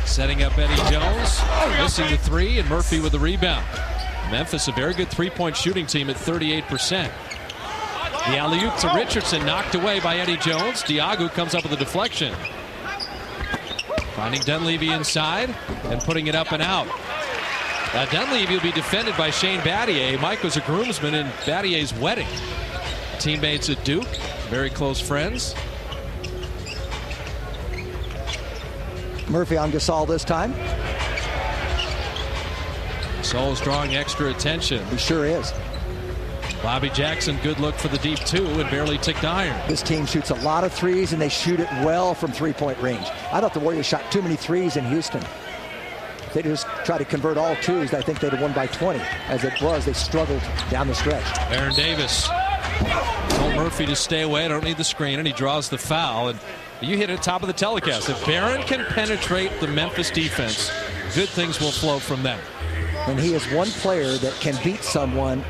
Setting up Eddie Jones, missing the three, and Murphy with the rebound. Memphis, a very good three-point shooting team at 38%. The alley-oop to Richardson, knocked away by Eddie Jones. Diagu comes up with a deflection. Finding Dunleavy inside and putting it up and out. Dunleavy will be defended by Shane Battier. Mike was a groomsman in Battier's wedding. Teammates at Duke, very close friends. Murphy on Gasol this time. Gasol's drawing extra attention. He sure is. Bobby Jackson, good look for the deep two and barely ticked iron. This team shoots a lot of threes, and they shoot it well from three-point range. I thought the Warriors shot too many threes in Houston. If they just try to convert all twos, I think they'd have won by 20. As it was, they struggled down the stretch. Baron Davis told Murphy to stay away. I don't need the screen, and he draws the foul. And you hit it at the top of the telecast. If Baron can penetrate the Memphis defense, good things will flow from them. And he is one player that can beat someone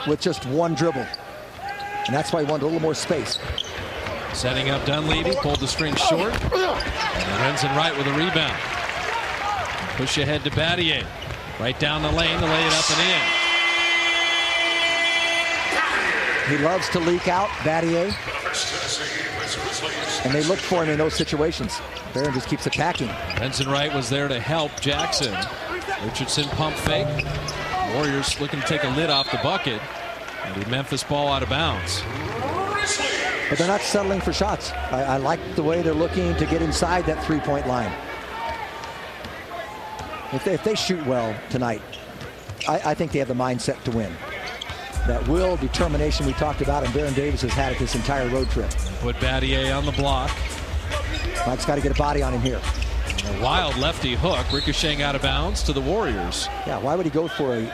with just one dribble. And that's why he wanted a little more space. Setting up Dunleavy, pulled the string short. And Renzen Wright with a rebound. Push ahead to Battier. Right down the lane to lay it up and in. He loves to leak out, Battier. And they look for him in those situations. Baron just keeps attacking. Renzen Wright was there to help Jackson. Richardson pump fake. Warriors looking to take a lid off the bucket. And the Memphis ball out of bounds. But they're not settling for shots. I like the way they're looking to get inside that three-point line. If they shoot well tonight, I think they have the mindset to win. That will, determination we talked about, and Baron Davis has had it this entire road trip. Put Battier on the block. Mike's got to get a body on him here. A wild lefty hook ricocheting out of bounds to the Warriors. Yeah, why would he go for a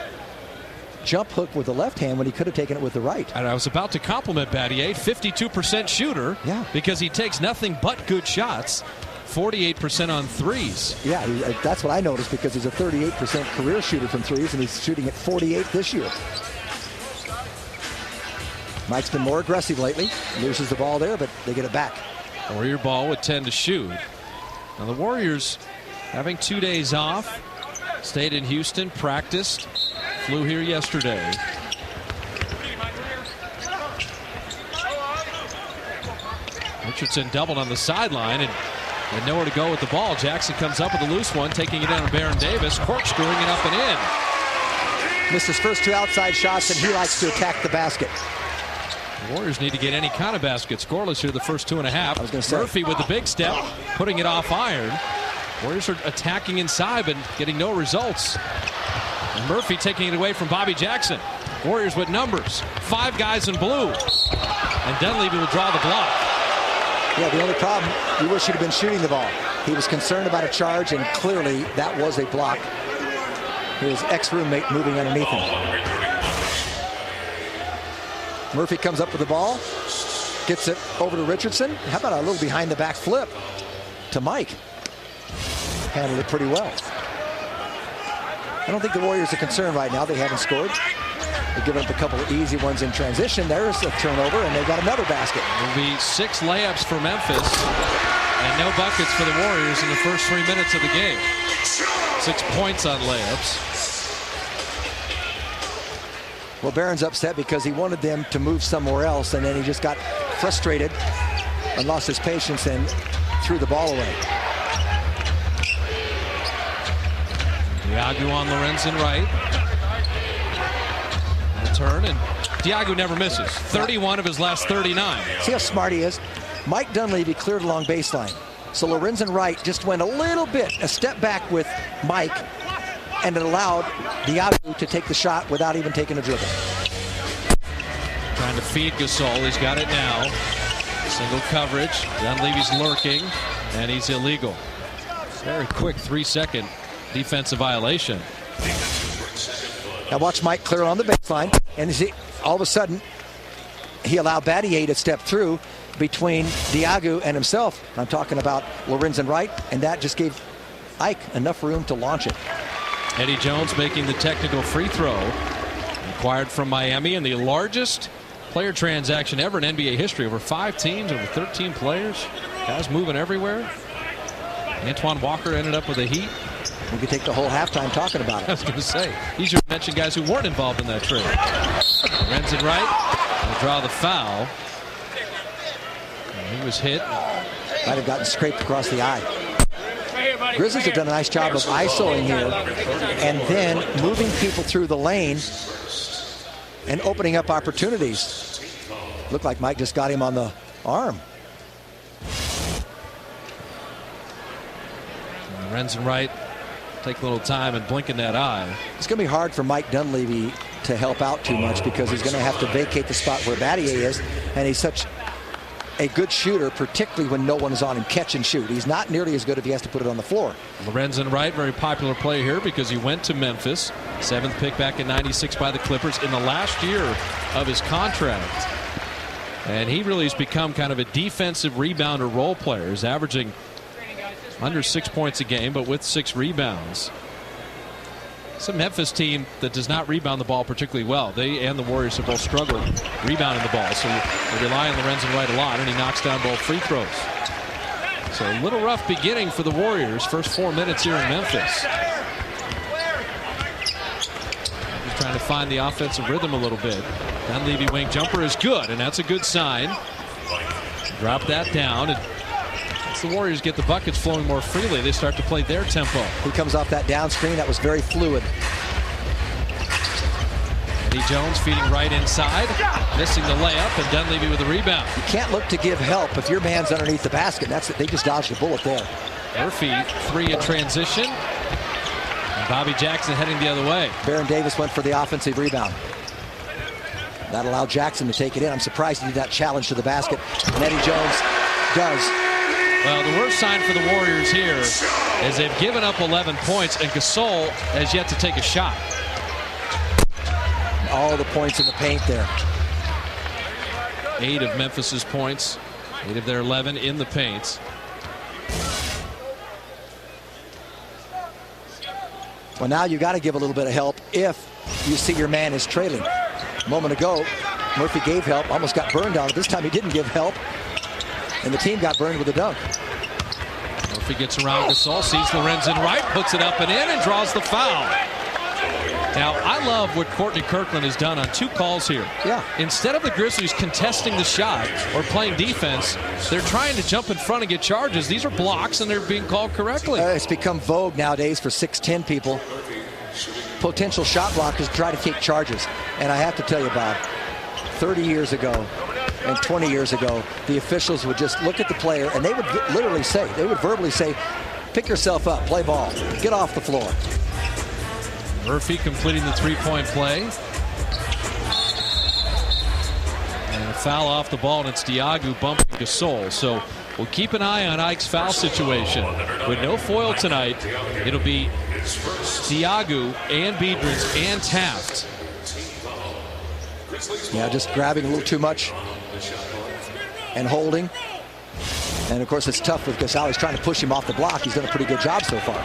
jump hook with the left hand when he could have taken it with the right? And I was about to compliment Battier, 52% shooter, because he takes nothing but good shots, 48% on threes. Yeah, that's what I noticed, because he's a 38% career shooter from threes, and he's shooting at 48 this year. Mike's been more aggressive lately. Loses the ball there, but they get it back. Warrior ball with 10 to shoot. Now the Warriors having 2 days off. Stayed in Houston, practiced, flew here yesterday. Richardson doubled on the sideline and nowhere to go with the ball. Jackson comes up with a loose one, taking it down to Baron Davis, corkscrewing it up and in. Missed his first two outside shots, and he likes to attack the basket. The Warriors need to get any kind of basket. Scoreless here the first 2.5. Murphy with the big step, putting it off iron. Warriors are attacking inside but getting no results. And Murphy taking it away from Bobby Jackson. Warriors with numbers. 5 guys in blue. And Dunleavy will draw the block. Yeah, the only problem, he wish he'd have been shooting the ball. He was concerned about a charge, and clearly that was a block. His ex-roommate moving underneath him. Murphy comes up with the ball, gets it over to Richardson. How about a little behind the back flip to Mike? Handled it pretty well. I don't think the Warriors are concerned right now. They haven't scored. They've given up a couple of easy ones in transition. There's a turnover, and they've got another basket. There'll be 6 layups for Memphis and no buckets for the Warriors in the first 3 minutes of the game. 6 points on layups. Well, Baron's upset because he wanted them to move somewhere else, and then he just got frustrated and lost his patience and threw the ball away. Diagu on Lorenzen Wright. Return, and Diagu never misses. 31 of his last 39. See how smart he is? Mike Dunleavy cleared along baseline. So Lorenzen Wright just went a little bit, a step back with Mike, and it allowed Diagu to take the shot without even taking a dribble. Trying to feed Gasol. He's got it now. Single coverage. Dunleavy's lurking, and he's illegal. Very quick 3-second defensive violation. Now watch Mike clear on the baseline, and all of a sudden he allowed Battier to step through between Diagu and himself. I'm talking about Lorenzen Wright, and that just gave Ike enough room to launch it. Eddie Jones making the technical free throw. Acquired from Miami, and the largest player transaction ever in NBA history. Over 5 teams, over 13 players. Guys moving everywhere. Antoine Walker ended up with a heat. We could take the whole halftime talking about it. I was going to say, easier to mention guys who weren't involved in that trade. Renson Wright will draw the foul. And he was hit. Might have gotten scraped across the eye. Grizzlies have done a nice job of isoing here and then moving people through the lane and opening up opportunities. Looked like Mike just got him on the arm. Renson Wright take a little time and blink in that eye. It's going to be hard for Mike Dunleavy to help out too much because he's going to have to vacate the spot where Battier is, and he's such a good shooter, particularly when no one is on him. Catch and shoot. He's not nearly as good if he has to put it on the floor. Renson Wright, very popular player here because he went to Memphis. 7th pick back in '96 by the Clippers in the last year of his contract. And he really has become kind of a defensive rebounder role player. He's averaging under 6 points a game, but with 6 rebounds. It's a Memphis team that does not rebound the ball particularly well. They and the Warriors have both struggled rebounding the ball, so they rely on Renson Wright a lot, and he knocks down both free throws. So a little rough beginning for the Warriors. First 4 minutes here in Memphis. Just trying to find the offensive rhythm a little bit. Dunleavy wing jumper is good, and that's a good sign. Drop that down, and the Warriors get the buckets flowing more freely. They start to play their tempo. He comes off that down screen. That was very fluid. Eddie Jones feeding right inside, missing the layup, and Dunleavy with the rebound. You can't look to give help if your man's underneath the basket. That's it. They just dodged a bullet there. Murphy, 3 in transition. And Bobby Jackson heading the other way. Baron Davis went for the offensive rebound. That allowed Jackson to take it in. I'm surprised he did not challenge to the basket. And Eddie Jones does. Well, the worst sign for the Warriors here is they've given up 11 points, and Gasol has yet to take a shot. All the points in the paint there. 8 of Memphis's points, 8 of their 11 in the paint. Well, now you got to give a little bit of help if you see your man is trailing. A moment ago, Murphy gave help, almost got burned on it. This time he didn't give help. And the team got burned with a dunk. Murphy gets around Gasol, sees Renson Wright, puts it up and in, and draws the foul. Now, I love what Courtney Kirkland has done on 2 calls here. Yeah. Instead of the Grizzlies contesting the shot or playing defense, they're trying to jump in front and get charges. These are blocks, and they're being called correctly. It's become vogue nowadays for 6'10" people. Potential shot blockers try to take charges. And I have to tell you, Bob, 30 years ago, and 20 years ago, the officials would just look at the player and they would literally say, they would verbally say, pick yourself up, play ball, get off the floor. Murphy completing the 3-point play. And a foul off the ball, and it's Diagu bumping Gasol. So we'll keep an eye on Ike's foul situation. With no foul tonight, it'll be Diagu and Biedrins and Taft. Yeah, just grabbing a little too much and holding. And of course it's tough with Gasol. He's trying to push him off the block. He's done a pretty good job so far.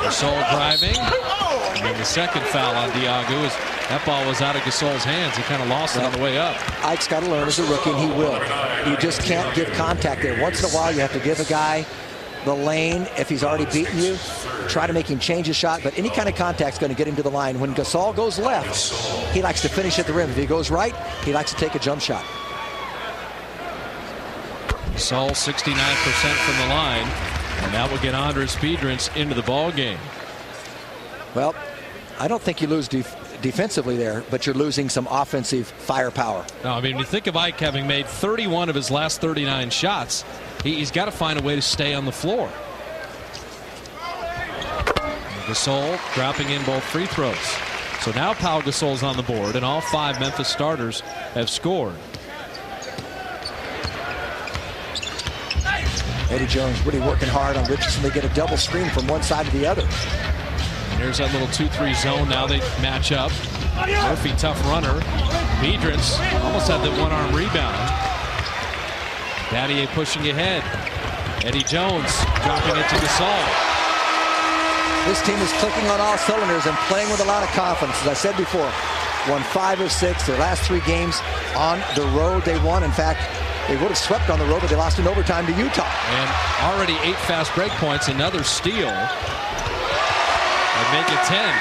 Gasol driving. And then the second foul on Diagu is that ball was out of Gasol's hands. He kind of lost it on the way up. Ike's got to learn as a rookie, and he will. You just can't give contact there. Once in a while you have to give a guy the lane if he's already beaten you. Try to make him change his shot, but any kind of contact's going to get him to the line. When Gasol goes left, he likes to finish at the rim. If he goes right, he likes to take a jump shot. Gasol 69% from the line, and that will get Andres Biedrins into the ball game. Well, I don't think you lose defensively there, but you're losing some offensive firepower. No, I mean, when you think of Ike having made 31 of his last 39 shots, he's got to find a way to stay on the floor. Gasol dropping in both free throws. So now Pau Gasol's on the board, and all 5 Memphis starters have scored. Eddie Jones really working hard on Richardson. They get a double screen from one side to the other. And here's that little 2-3 zone. Now they match up. Murphy, tough runner. Biedrins almost had the one-arm rebound. Battier pushing ahead. Eddie Jones dropping it to Gasol. This team is clicking on all cylinders and playing with a lot of confidence. As I said before, won 5 of 6. Their last 3 games on the road they won. In fact, They would have swept on the road, but they lost in overtime to Utah. And already 8 fast break points, another steal. And make it 10.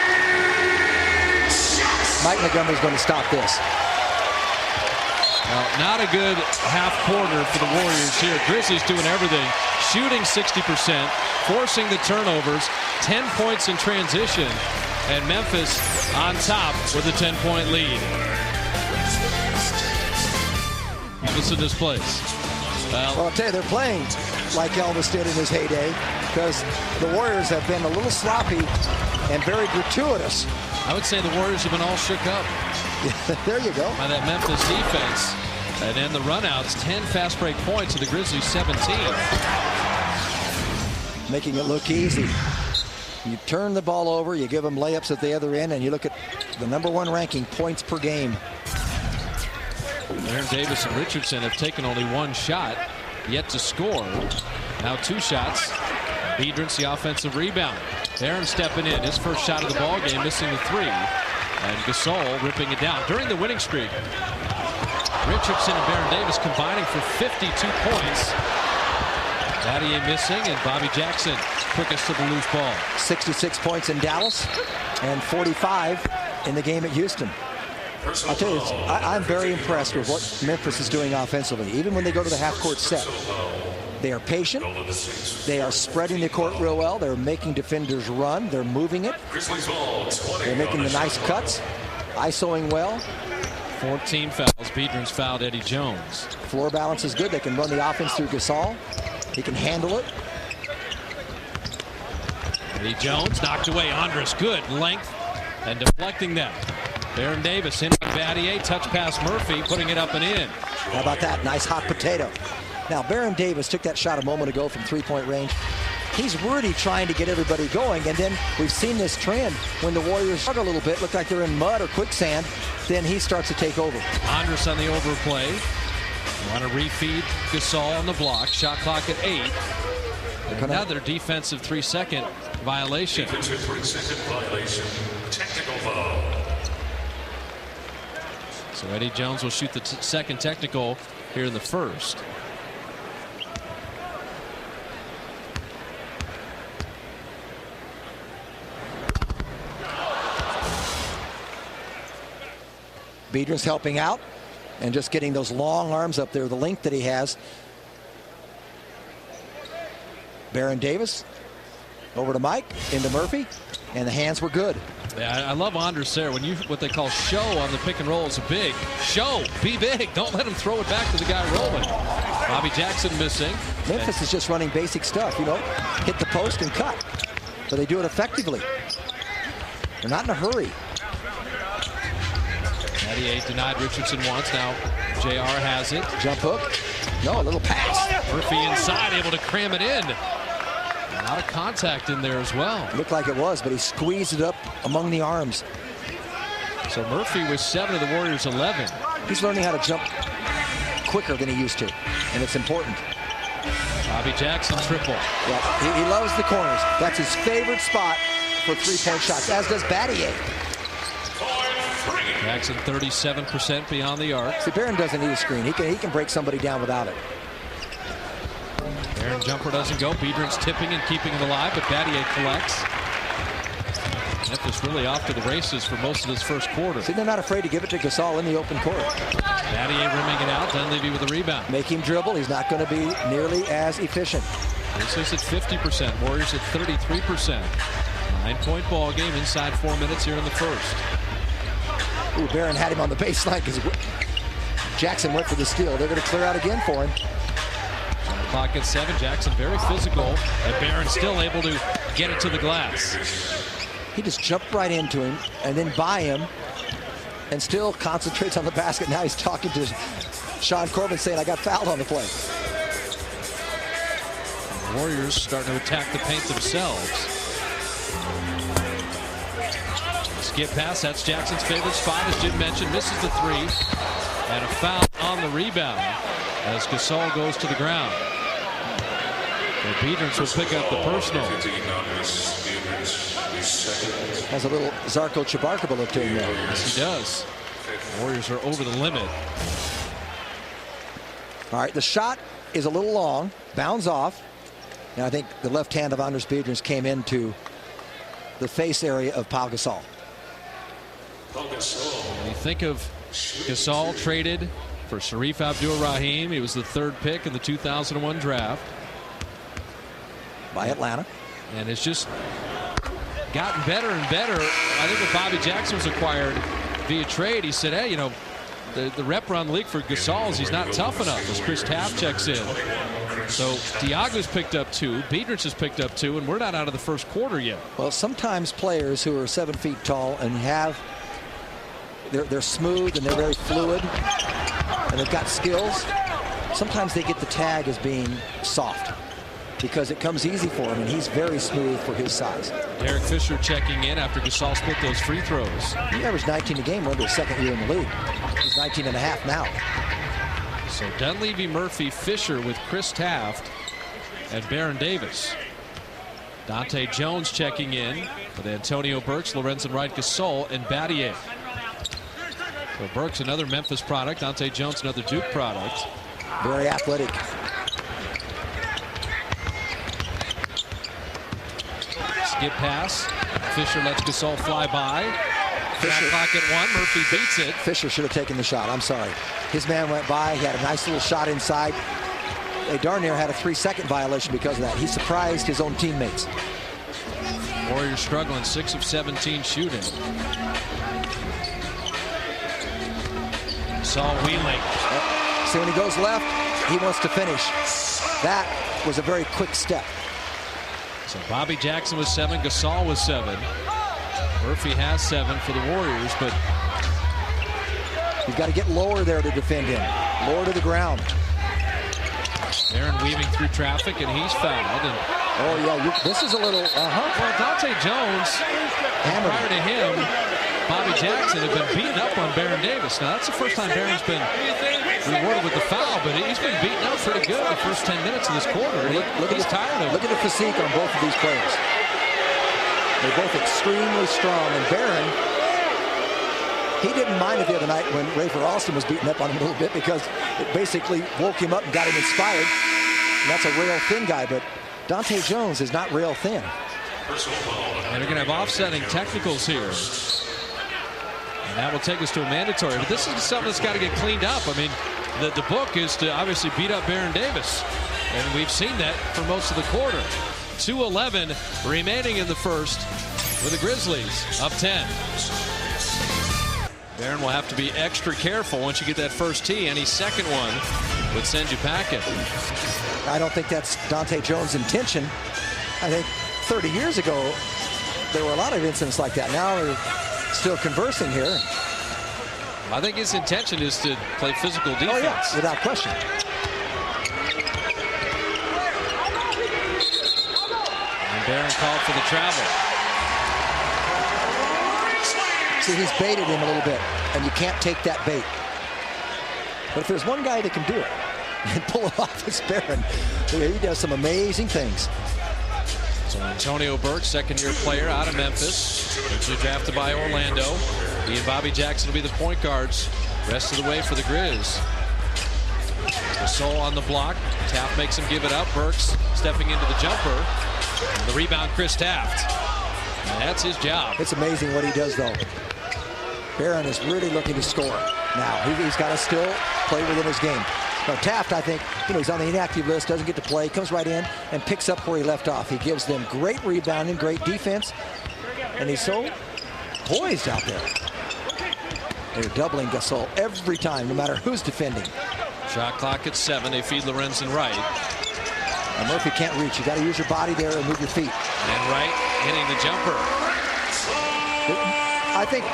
Mike Montgomery's going to stop this. Well, not a good half quarter for the Warriors here. Grizzlies doing everything. Shooting 60%, forcing the turnovers, 10 points in transition, and Memphis on top with a 10-point lead. Listen to this place. Well, I'll tell you, they're playing like Elvis did in his heyday, because the Warriors have been a little sloppy and very gratuitous. I would say the Warriors have been all shook up. There you go. By that Memphis defense. And then the runouts, 10 fast break points to the Grizzlies 17. Making it look easy. You turn the ball over, you give them layups at the other end, and you look at the #1 ranking, points per game. Aaron Davis and Richardson have taken only 1 shot yet to score. Now 2 shots. Biedrins the offensive rebound. Aaron stepping in, his first shot of the ball game, missing the 3. And Gasol ripping it down during the winning streak. Richardson and Baron Davis combining for 52 points. Battier missing, and Bobby Jackson quickest to the loose ball. 66 points in Dallas and 45 in the game at Houston. I'll tell you, I'm very impressed with what Memphis is doing offensively. Even when they go to the half-court set, they are patient. They are spreading the court real well. They're making defenders run. They're moving it. They're making the nice cuts, isoing well. 14 fouls. Biedrins fouled Eddie Jones. Floor balance is good. They can run the offense through Gasol. He can handle it. Eddie Jones knocked away. Andres, good length and deflecting them. Baron Davis in on Battier, touch pass Murphy, putting it up and in. How about that? Nice hot potato. Now, Baron Davis took that shot a moment ago from 3-point range. He's really trying to get everybody going, and then we've seen this trend when the Warriors struggle a little bit, look like they're in mud or quicksand, then he starts to take over. Andres on the overplay. Want to refeed Gasol on the block. Shot clock at 8. Another defensive 3-second violation. Defensive 3-second violation. Technical foul. So Eddie Jones will shoot the second technical here in the first. Biedrins helping out and just getting those long arms up there, the length that he has. Baron Davis over to Mike, into Murphy, and the hands were good. Yeah, I love Andres there. When you what they call show on the pick and roll is a big show. Be big. Don't let him throw it back to the guy rolling. Bobby Jackson missing. Memphis is just running basic stuff, you know, hit the post and cut. But they do it effectively. They're not in a hurry. Battier denied Richardson once. Now JR has it. Jump hook. No, a little pass. Murphy inside, able to cram it in. A lot of contact in there as well. Looked like it was, but he squeezed it up among the arms. So Murphy was 7 of the Warriors' 11. He's learning how to jump quicker than he used to, and it's important. Bobby Jackson triple. Yeah, he loves the corners. That's his favorite spot for 3-point shots, as does Battier. Jackson 37% beyond the arc. See, Baron doesn't need a screen. He can break somebody down without it. Aaron jumper doesn't go. Biedrins tipping and keeping it alive, but Battier collects. Memphis really off to the races for most of this first quarter. See, they're not afraid to give it to Gasol in the open court. Battier rimming it out, Dunleavy with a rebound. Make him dribble. He's not going to be nearly as efficient. This is at 50%. Warriors at 33%. 9-point ball game inside 4 minutes here in the first. Ooh, Baron had him on the baseline because Jackson went for the steal. They're going to clear out again for him. Clock at 7. Jackson very physical, and Baron still able to get it to the glass. He just jumped right into him and then by him and still concentrates on the basket. Now he's talking to Sean Corbin saying, I got fouled on the play. The Warriors starting to attack the paint themselves. Skip pass, that's Jackson's favorite spot, as Jim mentioned, misses the 3. And a foul on the rebound as Gasol goes to the ground. And Biedrins will pick up the personal. Has a little Zarko Chabarkaba look to him there. Yes, he does. The Warriors are over the limit. All right, the shot is a little long, bounds off. And I think the left hand of Anders Biedrins came into the face area of Pau Gasol. When you think of Gasol traded for Sharif Abdur-Rahim, he was the 3rd pick in the 2001 draft. By Atlanta. And it's just gotten better and better. I think when Bobby Jackson was acquired via trade, he said, hey, you know, the rep around the league for Gasol is he's not tough enough as Chris Taft checks in. So Diago's picked up 2, Biedrins has picked up 2, and we're not out of the first quarter yet. Well, sometimes players who are 7 feet tall and they're smooth and they're very fluid and they've got skills, sometimes they get the tag as being soft because it comes easy for him, and he's very smooth for his size. Derek Fisher checking in after Gasol split those free throws. He averaged 19 a game, went to his 2nd year in the league. He's 19 and a half now. So Dunleavy, Murphy, Fisher with Chris Taft and Baron Davis. Dante Jones checking in with Antonio Burks, Lorenzen Wright, Gasol, and Battier. So Burks, another Memphis product. Dante Jones, another Duke product. Very athletic. Skip pass. Fisher lets Gasol fly by. Fisher. Clock at 1. Murphy beats it. Fisher should have taken the shot. I'm sorry. His man went by. He had a nice little shot inside. They darn near had a 3-second violation because of that. He surprised his own teammates. Warriors struggling, 6 of 17 shooting. Saul wheeling. See, when he goes left, he wants to finish. That was a very quick step. So Bobby Jackson was 7, Gasol was 7. Murphy has 7 for the Warriors, but you've got to get lower there to defend him. Lower to the ground. Aaron weaving through traffic, and he's fouled. And oh, yeah, this is a little, Well, Dante Jones, prior to him, Bobby Jackson had been beaten up on Baron Davis. Now, that's the first time Baron's been rewarded with the foul, but he's been beaten up pretty good the first 10 minutes of this quarter. He's tired of it. Look at the physique on both of these players. They're both extremely strong, and Baron, he didn't mind it the other night when Rafer Alston was beating up on him a little bit because it basically woke him up and got him inspired. And that's a rail thin guy, but Dante Jones is not rail thin. And they're going to have offsetting technicals here. And that will take us to a mandatory. But this is something that's got to get cleaned up. I mean, the book is to obviously beat up Baron Davis. And we've seen that for most of the quarter. 2:11 remaining in the first with the Grizzlies up 10. Baron will have to be extra careful once you get that first tee. Any second one would send you packing. I don't think that's Dante Jones' intention. I think 30 years ago, there were a lot of incidents like that. Now they're still conversing here. I think his intention is to play physical defense. Oh, yeah, without question. And Baron called for the travel. See, he's baited him a little bit, and you can't take that bait. But if there's one guy that can do it and pull it off, it's Baron. He does some amazing things. So Antonio Burks, second-year player out of Memphis, actually drafted by Orlando. He and Bobby Jackson will be the point guards rest of the way for the Grizz. Gasol on the block. Taft makes him give it up. Burks stepping into the jumper. And the rebound, Chris Taft. And that's his job. It's amazing what he does, though. Baron is really looking to score now. He's got to still play within his game. Now, Taft, I think, he's on the inactive list, doesn't get to play, comes right in and picks up where he left off. He gives them great rebounding, great defense, and he's so poised out there. They're doubling Gasol every time, no matter who's defending. Shot clock at 7. They feed Lorenzen Wright. And Murphy can't reach. You got to use your body there and move your feet. And Wright hitting the jumper. I think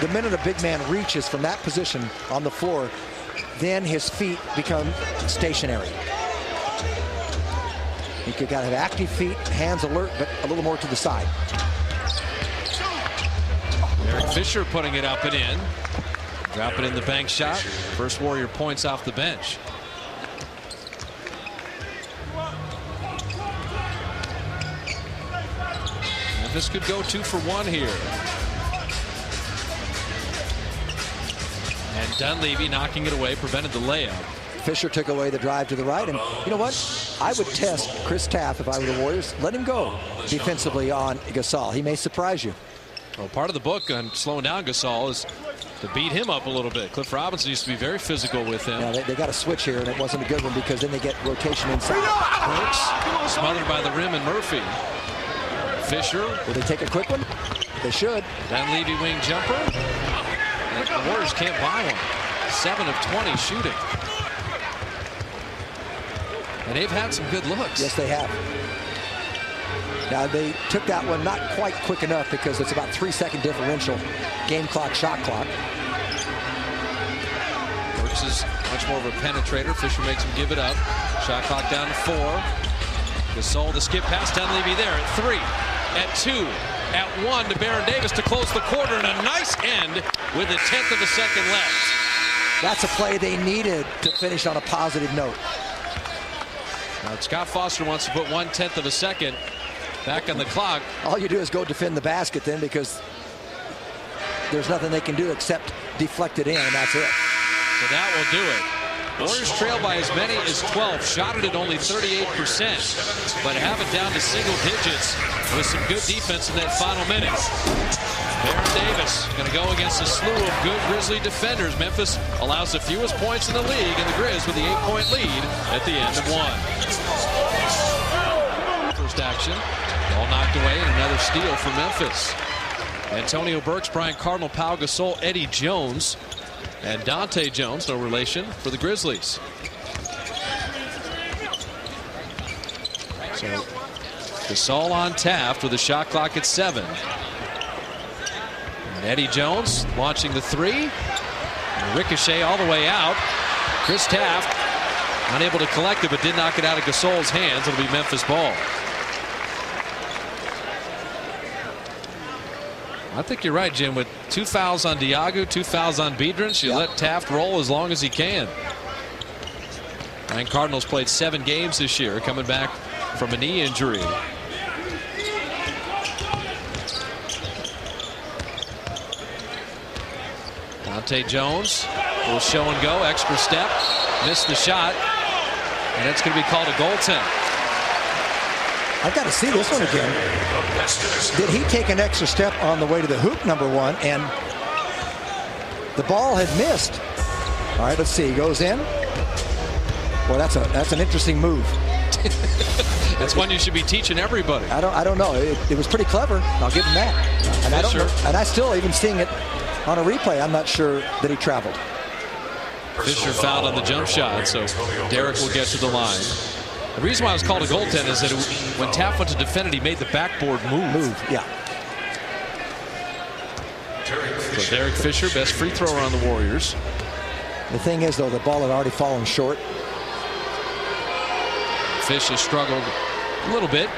the minute a big man reaches from that position on the floor, then his feet become stationary. You got to have active feet, hands alert, but a little more to the side. Derek Fisher putting it up and in. Drop it in the bank shot. First Warrior points off the bench. Memphis could go 2 for 1 here. And Dunleavy knocking it away, prevented the layup. Fisher took away the drive to the right. And you know what? I would test Chris Taft if I were the Warriors. Let him go defensively on Gasol. He may surprise you. Well, part of the book on slowing down Gasol is to beat him up a little bit. Cliff Robinson used to be very physical with him. Yeah, they got a switch here, and it wasn't a good one because then they get rotation inside. Burks smothered by the rim and Murphy. Fisher. Will they take a quick one? They should. Then Levy wing jumper. And the Warriors can't buy one. 7 of 20 shooting. And they've had some good looks. Yes, they have. Now, they took that one not quite quick enough because it's about 3-second differential. Game clock, shot clock. Burks is much more of a penetrator. Fisher makes him give it up. Shot clock down to 4. Gasol, the skip pass down Levy there at 3, at 2, at 1 to Baron Davis to close the quarter, and a nice end with a 1/10 of a second left. That's a play they needed to finish on a positive note. Now, Scott Foster wants to put 1/10 of a second back on the clock. All you do is go defend the basket then, because there's nothing they can do except deflect it in, and that's it. So that will do it. Warriors trail by as many as 12, shot it at only 38%, but have it down to single digits with some good defense in that final minute. Baron Davis going to go against a slew of good Grizzly defenders. Memphis allows the fewest points in the league, and the Grizz with the 8-point lead at the end of 1. First action, all knocked away, and another steal for Memphis. Antonio Burks, Brian Cardinal, Pau Gasol, Eddie Jones, and Dante Jones, no relation, for the Grizzlies. So Gasol on Taft with a shot clock at 7. And Eddie Jones launching the 3. And ricochet all the way out. Chris Taft unable to collect it, but did knock it out of Gasol's hands. It'll be Memphis ball. I think you're right, Jim. With 2 fouls on Diago, 2 fouls on Biedrins, you let Taft roll as long as he can. Ryan Cardinals played 7 games this year, coming back from a knee injury. Dante Jones will show and go, extra step, missed the shot, and it's going to be called a goaltend. I've got to see this one again. Did he take an extra step on the way to the hoop, number 1, and the ball had missed? All right, let's see. He goes in. Well, that's an interesting move. That's one you should be teaching everybody. I don't know. It was pretty clever. I'll give him that. And I don't know, and I still, even seeing it on a replay, I'm not sure that he traveled. Fisher fouled on the jump shot, so Derek will get to the line. The reason why it was called a goaltend is that when Taft went to defend it, he made the backboard move. Yeah. So Derek Fisher, best free thrower on the Warriors. The thing is, though, the ball had already fallen short. Fish has struggled a little bit,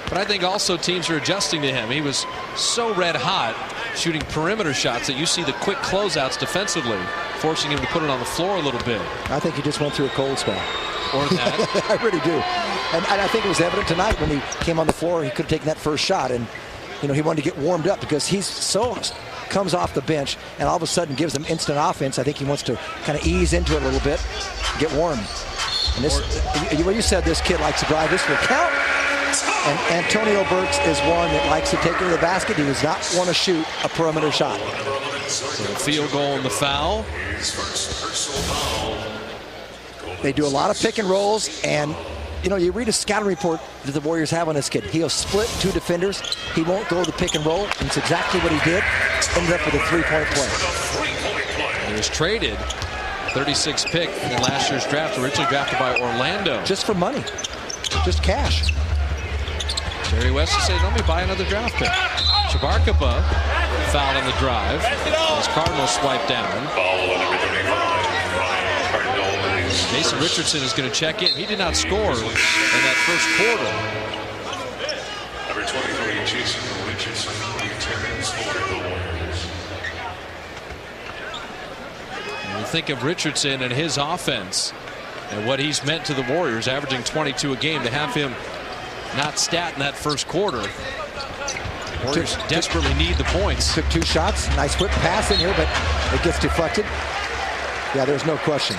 but I think also teams are adjusting to him. He was so red hot shooting perimeter shots that you see the quick closeouts defensively, forcing him to put it on the floor a little bit. I think he just went through a cold spell. Or that. I really do. And I think it was evident tonight when he came on the floor. He could have taken that first shot, and he wanted to get warmed up because comes off the bench and all of a sudden gives them instant offense. I think he wants to kind of ease into it a little bit, get warm. And you said this kid likes to drive. This will count. And Antonio Burks is one that likes to take it to the basket. He does not want to shoot a perimeter shot. So a field goal and the foul. They do a lot of pick and rolls, and you read a scouting report that the Warriors have on this kid. He'll split 2 defenders. He won't go to the pick and roll, and it's exactly what he did. Ended up with a 3-point play. He was traded, 36th pick in last year's draft, originally drafted by Orlando. Just for money, just cash. Jerry West said, let me buy another draft pick. Chabarkapa fouled on the drive as Cardinals swipe down. Jason Richardson is going to check in. He did not score in that first quarter. Number 23, Jason Richardson, returns for the Warriors. And you think of Richardson and his offense and what he's meant to the Warriors, averaging 22 a game, to have him not stat in that first quarter. Warriors desperately need the points. Took 2 shots. Nice whip pass in here, but it gets deflected. Yeah, there's no question.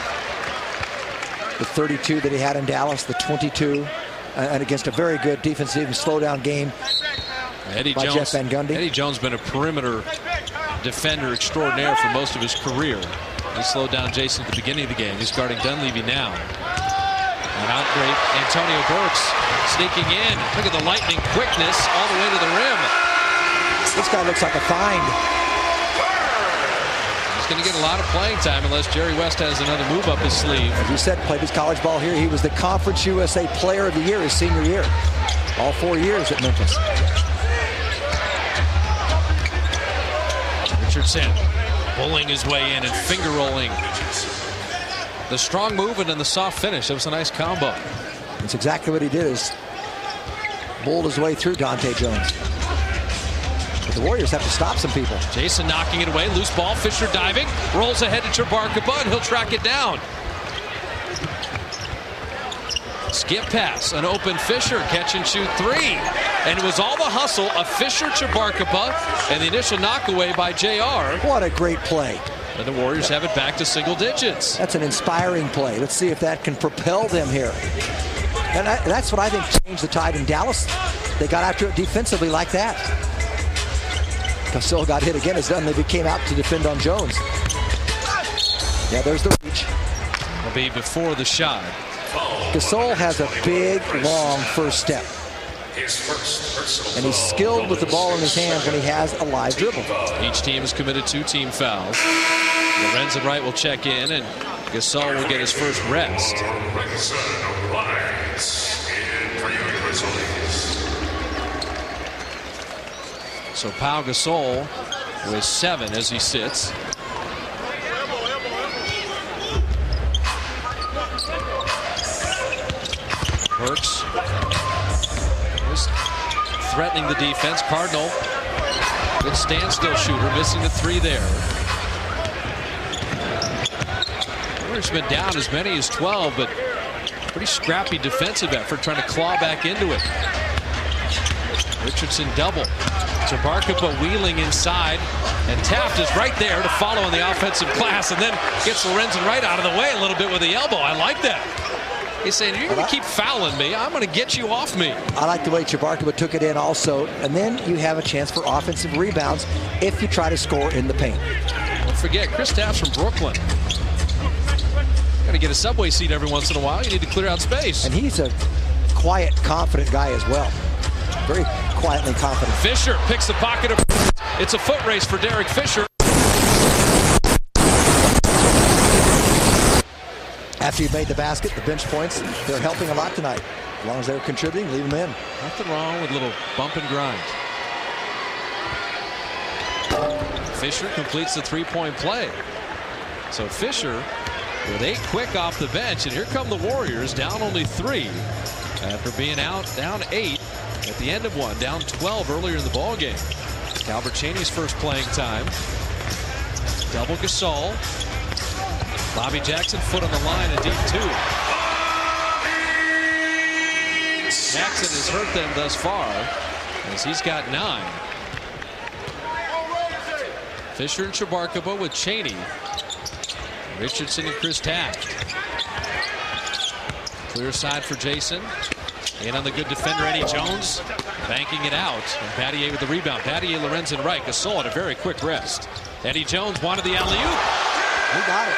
The 32 that he had in Dallas, the 22, and against a very good defensive slowdown game by Jeff Van Gundy. Eddie Jones been a perimeter defender extraordinaire for most of his career. He slowed down Jason at the beginning of the game. He's guarding Dunleavy now. And out great Antonio Burks sneaking in. Look at the lightning quickness all the way to the rim. This guy looks like a find. He's going to get a lot of playing time unless Jerry West has another move up his sleeve. As you said, played his college ball here. He was the Conference USA Player of the Year his senior year. All 4 years at Memphis. Richardson pulling his way in and finger rolling. The strong move and then the soft finish. It was a nice combo. That's exactly what he did, is bowled his way through Dante Jones. But the Warriors have to stop some people. Jason knocking it away. Loose ball. Fisher diving. Rolls ahead to Chabarkaba, and he'll track it down. Skip pass. An open Fisher. Catch and shoot three. And it was all the hustle of Fisher, Chabarkaba, and the initial knockaway by JR. What a great play. And the Warriors have it back to single digits. That's an inspiring play. Let's see if that can propel them here. And that's what I think changed the tide in Dallas. They got after it defensively like that. Gasol got hit again as Dunleavy came out to defend on Jones. Yeah, there's the reach. Will be before the shot. Gasol has a big, long first step. And he's skilled with the ball in his hands when he has a live dribble. Each team has committed 2 team fouls. Lorenzen Wright will check in, and Gasol will get his first rest. So Pau Gasol with 7 as he sits. Burks was threatening the defense. Cardinal, good standstill shooter, missing the 3 there. Warriors been down as many as 12, but pretty scrappy defensive effort trying to claw back into it. Richardson double. Chabarkaba wheeling inside, and Taft is right there to follow in the offensive glass, and then gets Lorenzen Wright out of the way a little bit with the elbow. I like that. He's saying, you're going to keep fouling me. I'm going to get you off me. I like the way Chabarkaba took it in also, and then you have a chance for offensive rebounds if you try to score in the paint. Don't forget, Chris Taft's from Brooklyn. Got to get a subway seat every once in a while. You need to clear out space. And he's a quiet, confident guy as well. Very quietly confident. Fisher picks the pocket of. It's a foot race for Derek Fisher. After you made the basket, the bench points, they're helping a lot tonight. As long as they're contributing, leave them in. Nothing wrong with a little bump and grind. Fisher completes the 3-point play. So Fisher with 8 quick off the bench, and here come the Warriors down only 3 after being out down 8 at the end of one, down 12 earlier in the ball game. Calvert Chaney's first playing time. Double Gasol. Bobby Jackson, foot on the line, a deep 2. Jackson has hurt them thus far as he's got 9. Fisher and Chabarkaba with Chaney. Richardson and Chris Taft. Clear side for Jason. In on the good defender, Eddie Jones. Banking it out. And Battier with the rebound. Battier, Lorenzen Wright. Gasol at a very quick rest. Eddie Jones wanted the alley-oop. He got it.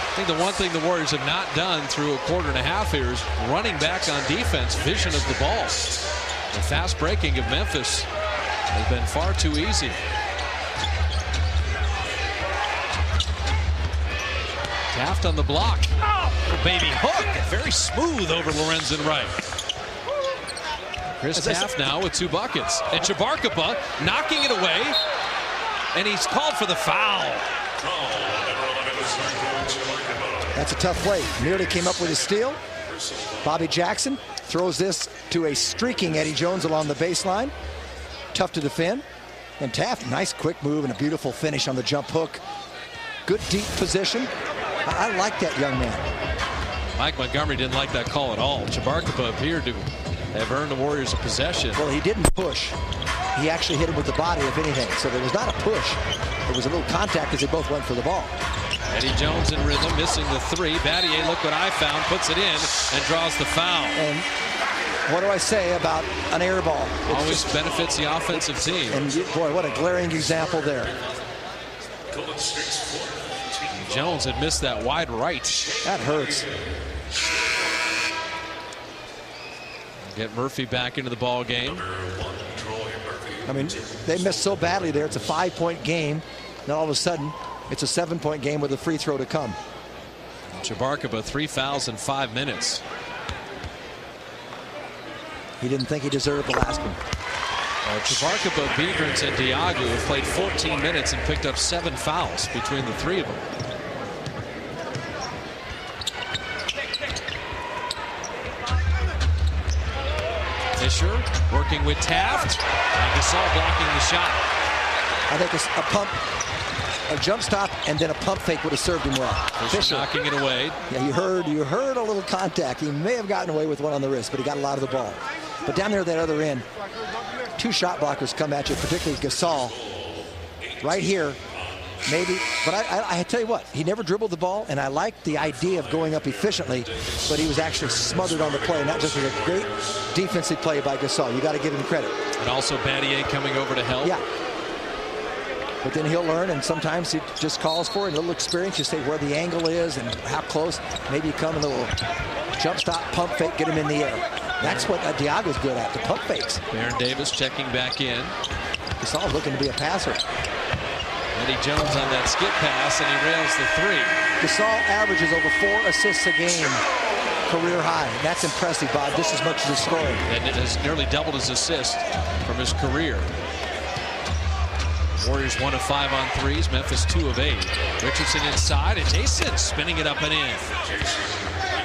I think the one thing the Warriors have not done through a quarter and a half here is running back on defense, vision of the ball. The fast breaking of Memphis has been far too easy. Taft on the block. Oh, baby hook. Very smooth over Lorenzen Wright. Chris Taft now with 2 buckets. And Chabarkaba knocking it away. And he's called for the foul. That's a tough play. Nearly came up with a steal. Bobby Jackson throws this to a streaking Eddie Jones along the baseline. Tough to defend. And Taft, nice quick move and a beautiful finish on the jump hook. Good deep position. I like that young man. Mike Montgomery didn't like that call at all. Chabarkaba appeared to have earned the Warriors a possession. Well, he didn't push. He actually hit him with the body, if anything. So there was not a push. It was a little contact as they both went for the ball. Eddie Jones in rhythm, missing the three. Battier, look what I found, puts it in and draws the foul. And what do I say about an air ball? Always benefits the offensive team. And boy, what a glaring example there. Jones had missed that wide right. That hurts. Get Murphy back into the ball game. I mean, they missed so badly there. It's a 5-point game. Then all of a sudden, it's a 7-point game with a free throw to come. Chabarkaba, 3 fouls in 5 minutes. He didn't think he deserved the last one. Chabarkaba, Biedrins, and Diagu have played 14 minutes and picked up 7 fouls between the 3 of them. Fisher working with Taft, and Gasol blocking the shot. I think a jump stop and then a pump fake would have served him well. Fisher knocking it away. Yeah, you heard a little contact. He may have gotten away with one on the wrist, but he got a lot of the ball. But down there at that other end, 2 shot blockers come at you, particularly Gasol. Right here, maybe. But I tell you what, he never dribbled the ball, and I liked the idea of going up efficiently, but he was actually smothered on the play, and that just was a great defensive play by Gasol. You got to give him credit. And also Battier coming over to help. Yeah. But then he'll learn, and sometimes he just calls for it. A little experience. You say where the angle is and how close. Maybe you come in a little jump stop, pump fake, get him in the air. That's what Diago's good at, the pump fakes. Baron Davis checking back in. Gasol's looking to be a passer. Eddie Jones on that skip pass, and he rails the 3. Gasol averages over 4 assists a game, career high. That's impressive, Bob, just as much as his scoring. And it has nearly doubled his assist from his career. Warriors 1 of 5 on threes. Memphis 2 of 8. Richardson inside, and Jason spinning it up and in.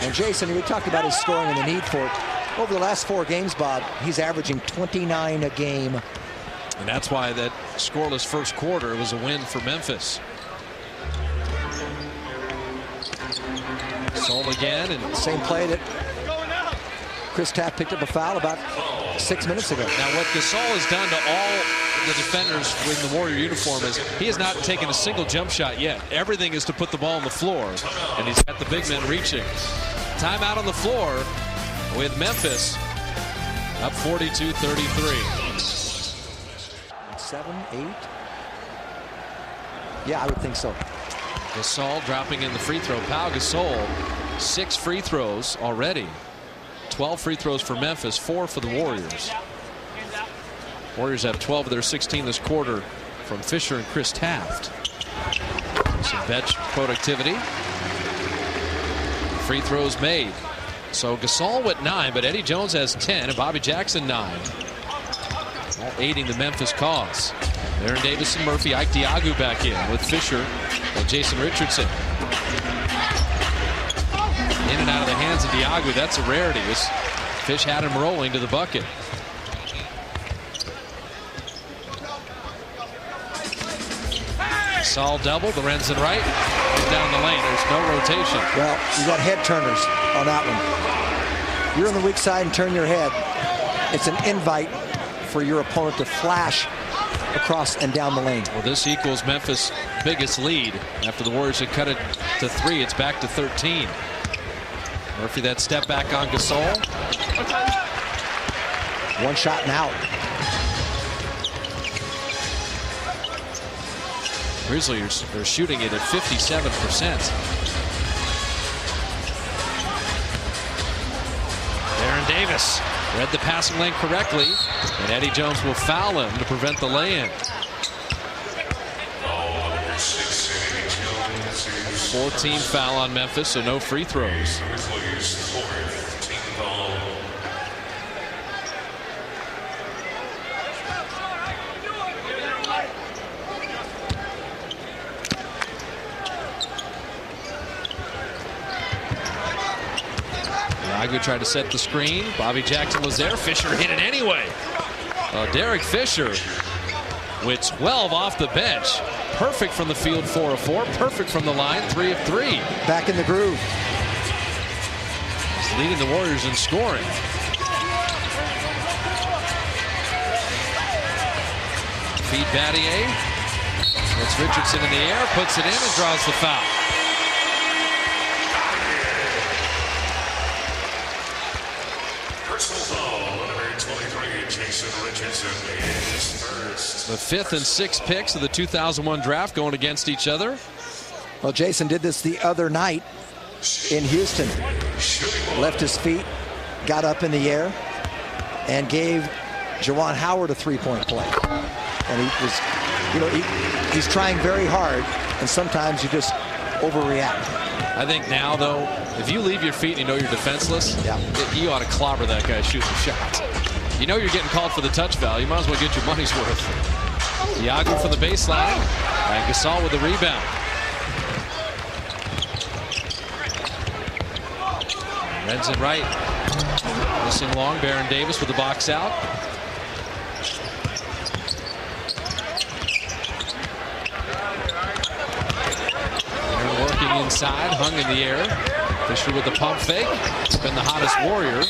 And Jason, we talked about his scoring and the need for it. Over the last 4 games, Bob, he's averaging 29 a game. And that's why that scoreless first quarter was a win for Memphis. Sol again, and same play that Chris Taft picked up a foul about 6 minutes ago. Now what Gasol has done to all the defenders in the Warrior uniform is he has not taken a single jump shot yet. Everything is to put the ball on the floor, and he's got the big men reaching. Timeout on the floor with Memphis up 42-33. 7, 8. Yeah, I would think so. Gasol dropping in the free throw. Pau Gasol, 6 free throws already. 12 free throws for Memphis, 4 for the Warriors. Warriors have 12 of their 16 this quarter from Fisher and Chris Taft. Some bench productivity. Free throws made. So Gasol with 9, but Eddie Jones has 10 and Bobby Jackson 9. All aiding the Memphis cause. Baron Davis and Murphy. Ike Diagu back in with Fisher and Jason Richardson. In and out of the hands of Diagu. That's a rarity. This Fish had him rolling to the bucket. Sol double. Lorenzen right. Down the lane. There's no rotation. Well, you got head turners on that one. You're on the weak side and turn your head. It's an invite for your opponent to flash across and down the lane. Well, this equals Memphis' biggest lead. After the Warriors had cut it to 3, it's back to 13. Murphy, that step back on Gasol. One shot and out. Grizzlies are shooting it at 57%. Baron Davis read the passing lane correctly, and Eddie Jones will foul him to prevent the lay-in. 14 foul on Memphis, so no free throws. Diagu tried to set the screen. Bobby Jackson was there. Fisher hit it anyway. Derek Fisher with 12 off the bench. Perfect from the field, 4 of 4. Perfect from the line, 3 of 3. Back in the groove. He's leading the Warriors in scoring. Feed Battier. It's Richardson in the air, puts it in and draws the foul. Personal foul, number 23, Jason Richardson is first. The 5th and 6th picks of the 2001 draft going against each other. Well, Jason did this the other night in Houston. Left his feet, got up in the air, and gave Juwan Howard a three-point play. And he was, you know, he's trying very hard, and sometimes you just overreact. I think now, though, if you leave your feet and you know you're defenseless, you ought to clobber that guy shooting a shot. You know you're getting called for the touch foul. You might as well get your money's worth. Iago for the baseline, and Gasol with the rebound. Renson right. Missing long. Baron Davis with the box out. Aaron working inside, hung in the air. Fisher with the pump fake. It's been the hottest Warrior.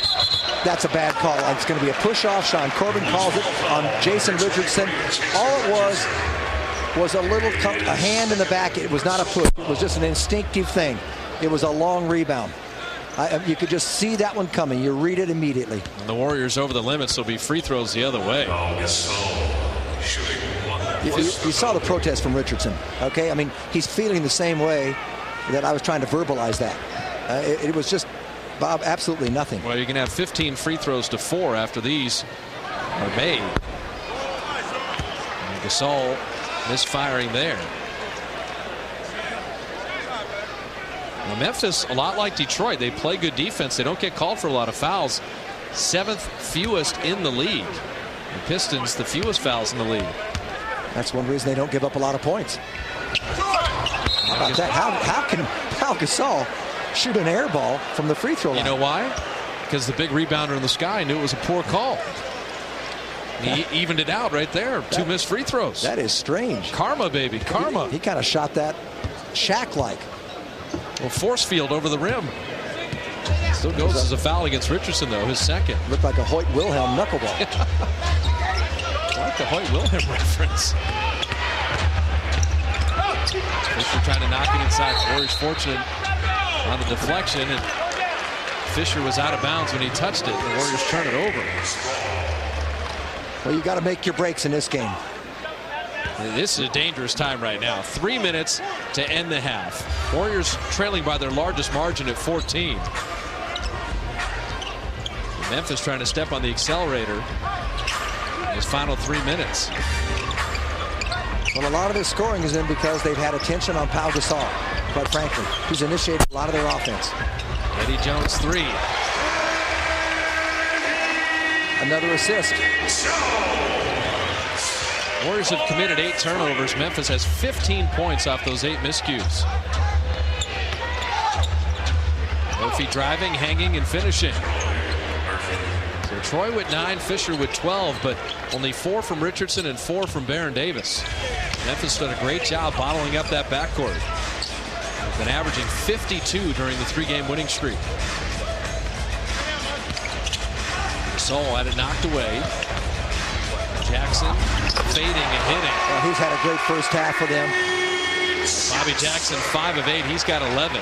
That's a bad call. It's going to be a push-off. Sean Corbin calls it on Jason Richardson. All it was a hand in the back. It was not a push. It was just an instinctive thing. It was a long rebound. You could just see that one coming. You read it immediately. And the Warriors over the limit, so it'll be free throws the other way. You saw the protest from Richardson. Okay, I mean, he's feeling the same way that I was trying to verbalize that. It was just, Bob, absolutely nothing. Well, you can have 15 free throws to 4 after these are made. And Gasol misfiring there. Now Memphis, a lot like Detroit, they play good defense. They don't get called for a lot of fouls. 7th fewest in the league. The Pistons, the fewest fouls in the league. That's one reason they don't give up a lot of points. How about that? How can Gasol shoot an air ball from the free throw line? You know why? Because the big rebounder in the sky knew it was a poor call. He evened it out right there. 2 missed free throws. That is strange. Karma, baby, karma. He kind of shot that Shaq-like. Well, force field over the rim. Still goes as a foul against Richardson, though, his second. Looked like a Hoyt Wilhelm knuckleball. I like the Hoyt Wilhelm reference. Fisher trying to knock it inside. Warriors fortunate on the deflection, and Fisher was out of bounds when he touched it. The Warriors turn it over. Well, you got to make your breaks in this game. This is a dangerous time right now. 3 minutes to end the half. Warriors trailing by their largest margin at 14. Memphis trying to step on the accelerator in his final 3 minutes. Well, a lot of their scoring is in because they've had attention on Pau Gasol, quite frankly, who's initiated a lot of their offense. Eddie Jones 3. Another assist. Warriors have committed 8 turnovers. Memphis has 15 points off those 8 miscues. Murphy driving, hanging, and finishing. So Troy with 9, Fisher with 12, but only 4 from Richardson and 4 from Baron Davis. Memphis done a great job bottling up that backcourt. They've been averaging 52 during the 3-game winning streak. Gasol had it knocked away. Jackson fading and hitting. Well, he's had a great first half for them. Bobby Jackson 5 of 8. He's got 11.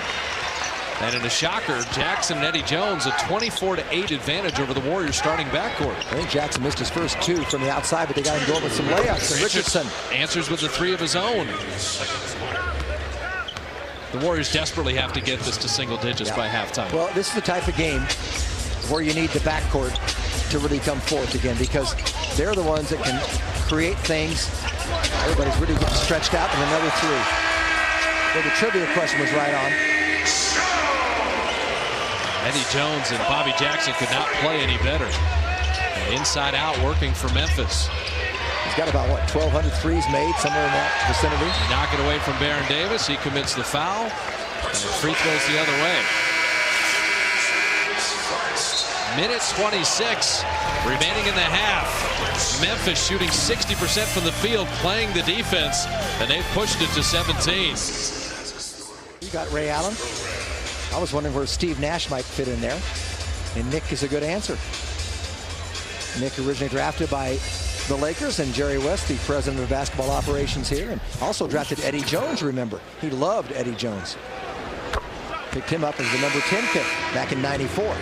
And in a shocker, Jackson and Eddie Jones a 24-8 advantage over the Warriors starting backcourt. I think Jackson missed his first 2 from the outside, but they got him going with some layups. And Richardson answers with the 3 of his own. The Warriors desperately have to get this to single digits by halftime. Well, this is the type of game where you need the backcourt to really come forth again, because they're the ones that can create things. Everybody's really getting stretched out, and another 3. Well, the trivia question was right on. Eddie Jones and Bobby Jackson could not play any better. Inside out working for Memphis. He's got about, what, 1,200 threes made, somewhere in that vicinity. They knock it away from Baron Davis. He commits the foul. And the free throws the other way. Minute 26 remaining in the half. Memphis shooting 60% from the field, playing the defense, and they've pushed it to 17. You got Ray Allen. I was wondering where Steve Nash might fit in there, and Nick is a good answer. Nick originally drafted by the Lakers, and Jerry West, the president of basketball operations here, and also drafted Eddie Jones, remember. He loved Eddie Jones. Picked him up as the number 10 pick back in '94.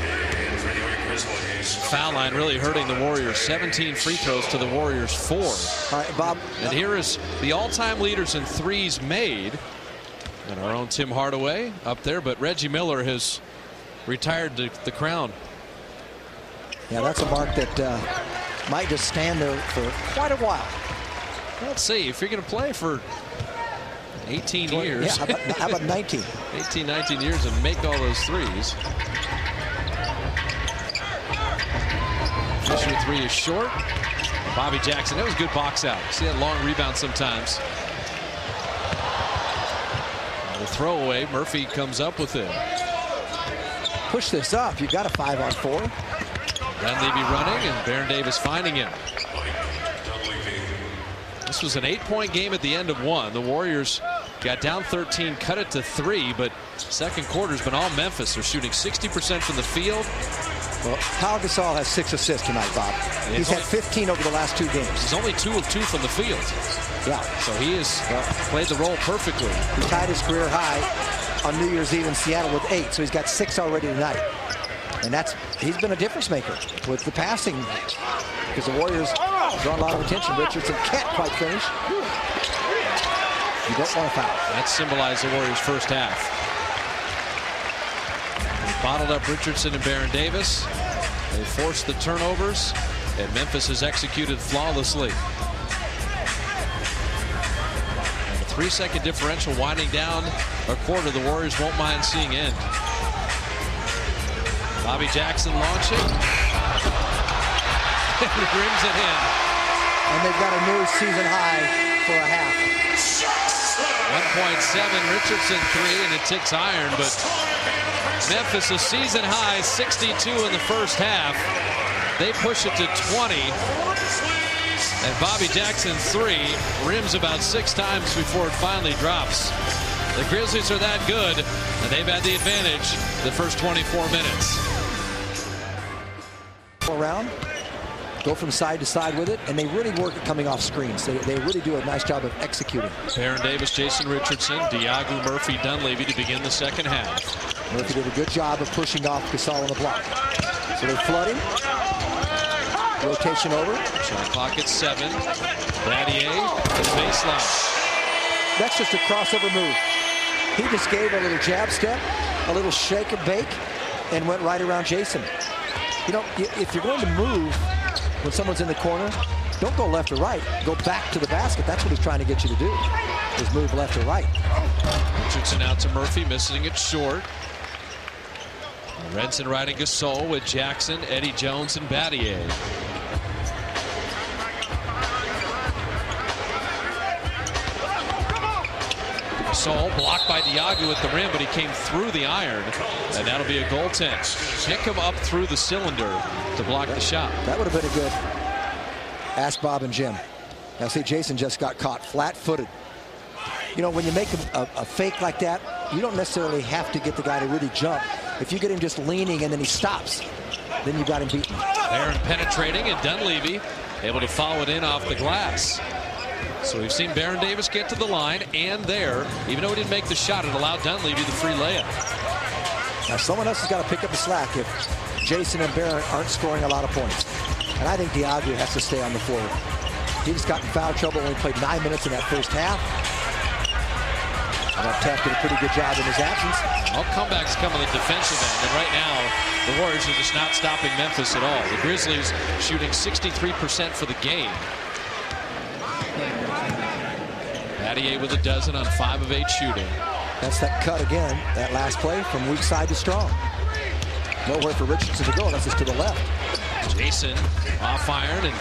Foul line really hurting the Warriors. 17 free throws to the Warriors 4. All right, Bob. And here is the all-time leaders in threes made. And our own Tim Hardaway up there, but Reggie Miller has retired the crown. Yeah, that's a mark that might just stand there for quite a while. Let's see, if you're going to play for 18 years. Yeah, how about 19? 18, 19 years and make all those threes. Fisher three is short. Bobby Jackson, that was a good box out. See that long rebound sometimes. The throwaway, Murphy comes up with it. Push this up. You got a 5-on-4. Dunleavy running and Baron Davis finding him. This was an 8-point game at the end of one. The Warriors got down 13, cut it to 3, but second quarter's been all Memphis. They're shooting 60% from the field. Well, Pau Gasol has 6 assists tonight, Bob. He's had 15 over the last 2 games. He's only 2 of 2 from the field. Yeah. So he has played the role perfectly. He tied his career high on New Year's Eve in Seattle with 8, so he's got 6 already tonight. And he's been a difference maker with the passing, because the Warriors draw a lot of attention. Richardson can't quite finish. You don't want to foul. That symbolized the Warriors' first half. They bottled up Richardson and Baron Davis. They forced the turnovers, and Memphis has executed flawlessly. And a 3-second differential winding down a quarter the Warriors won't mind seeing end. Bobby Jackson launching. Rims it in. And they've got a new season high for a half. 1.7 Richardson 3, and it ticks iron, but Memphis a season high 62 in the first half. They push it to 20. And Bobby Jackson 3 rims about 6 times before it finally drops. The Grizzlies are that good, and they've had the advantage the first 24 minutes. Around, go from side to side with it, and they really work at coming off screens. They really do a nice job of executing. Baron Davis, Jason Richardson, Diagu, Murphy, Dunleavy to begin the second half. Murphy did a good job of pushing off Gasol on the block. So they flood him. Rotation over. Shot clock at 7. Battier to the baseline. That's just a crossover move. He just gave a little jab step, a little shake and bake, and went right around Jason. You know, if you're going to move when someone's in the corner, don't go left or right. Go back to the basket. That's what he's trying to get you to do, is move left or right. Richardson out to Murphy, missing it short. Renson riding Gasol with Jackson, Eddie Jones, and Battier. Gasol blocked by Diagu at the rim, but he came through the iron, and that'll be a goaltend. Pick him up through the cylinder to block the shot. That would have been a good ask Bob and Jim. Now see, Jason just got caught flat-footed. You know, when you make a fake like that, you don't necessarily have to get the guy to really jump. If you get him just leaning and then he stops, then you got him beaten. Barron penetrating, and Dunleavy able to follow it in off the glass. So we've seen Baron Davis get to the line and there. Even though he didn't make the shot, it allowed Dunleavy the free layup. Now someone else has got to pick up the slack if Jason and Barron aren't scoring a lot of points. And I think Diagu has to stay on the floor. He just got in foul trouble, only played 9 minutes in that first half. And Taft did a pretty good job in his absence. All comebacks come on the defensive end, and right now the Warriors are just not stopping Memphis at all. The Grizzlies shooting 63% for the game. Battier with a dozen on 5 of 8 shooting. That's that cut again, that last play from weak side to strong. Nowhere for Richardson to go, that's just to the left. Jason off iron, and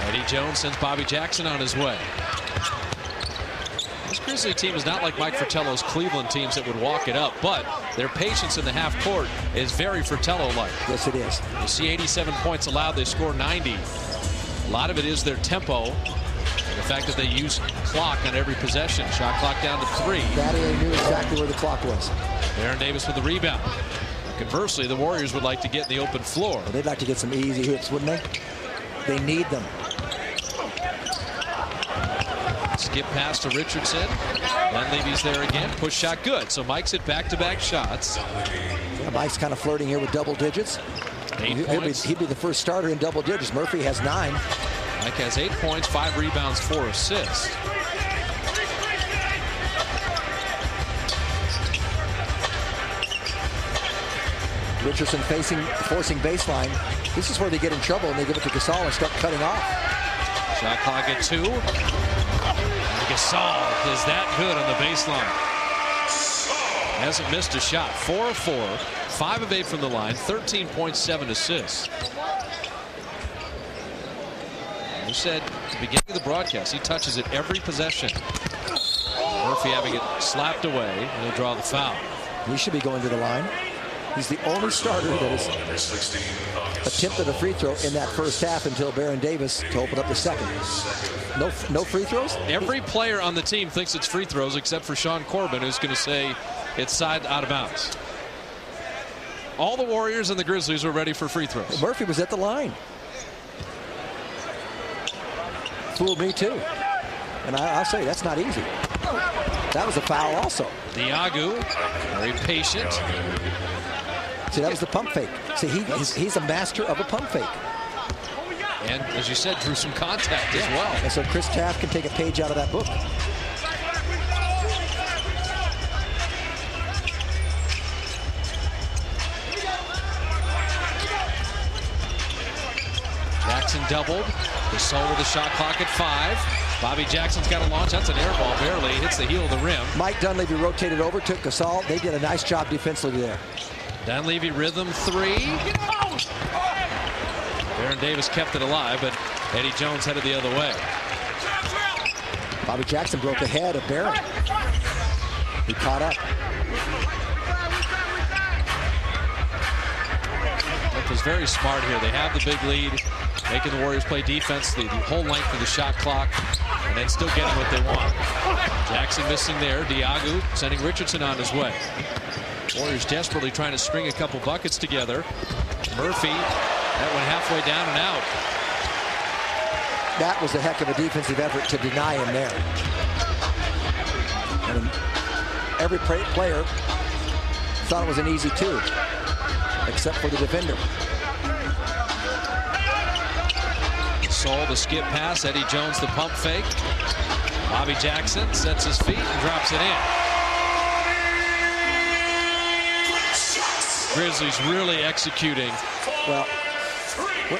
Eddie Jones sends Bobby Jackson on his way. This Grizzly team is not like Mike Fratello's Cleveland teams that would walk it up, but their patience in the half court is very Fratello-like. Yes, it is. You see 87 points allowed, they score 90. A lot of it is their tempo. The fact that they use clock on every possession. Shot clock down to 3. Battier knew exactly where the clock was. Baron Davis with the rebound. Conversely, the Warriors would like to get in the open floor. Well, they'd like to get some easy hits, wouldn't they? They need them. Skip pass to Richardson. Dunleavy's there again. Push shot good. So Mike's at back-to-back shots. Yeah, Mike's kind of flirting here with double digits. 8 points. He'd be the first starter in double digits. Murphy has 9. Mike has 8 points, 5 rebounds, 4 assists. Richardson forcing baseline. This is where they get in trouble and they give it to Gasol and start cutting off. Shot clock at 2. And Gasol is that good on the baseline. Hasn't missed a shot. 4 of 4, 5 of 8 from the line, 13.7 assists. You said at the beginning of the broadcast, he touches it every possession. Murphy having it slapped away, and he'll draw the foul. He should be going to the line. He's the only starter that has attempted a free throw in that first half until Baron Davis to open up the second. No free throws? Every player on the team thinks it's free throws except for Sean Corbin, who's going to say it's side out of bounds. All the Warriors and the Grizzlies were ready for free throws. Murphy was at the line. Fooled me too. And I'll say that's not easy. That was a foul also. Diagu, very patient. See, that was the pump fake. See, he's a master of a pump fake. And as you said, drew some contact as well. And so Chris Taft can take a page out of that book. Jackson doubled. Gasol with the shot clock at 5. Bobby Jackson's got a launch. That's an air ball, barely hits the heel of the rim. Mike Dunleavy rotated over, took Gasol. They did a nice job defensively there. Dunleavy rhythm 3. Baron Davis kept it alive, but Eddie Jones headed the other way. Bobby Jackson broke ahead of Baron. He caught up. Memphis very smart here. They have the big lead, making the Warriors play defense the whole length of the shot clock, and then still getting what they want. Jackson missing there. Diagu sending Richardson on his way. Warriors desperately trying to string a couple buckets together. Murphy, that went halfway down and out. That was a heck of a defensive effort to deny him there. And every player thought it was an easy 2, except for the defender. Gasol the skip pass. Eddie Jones the pump fake. Bobby Jackson sets his feet and drops it in. Grizzlies really executing. Well,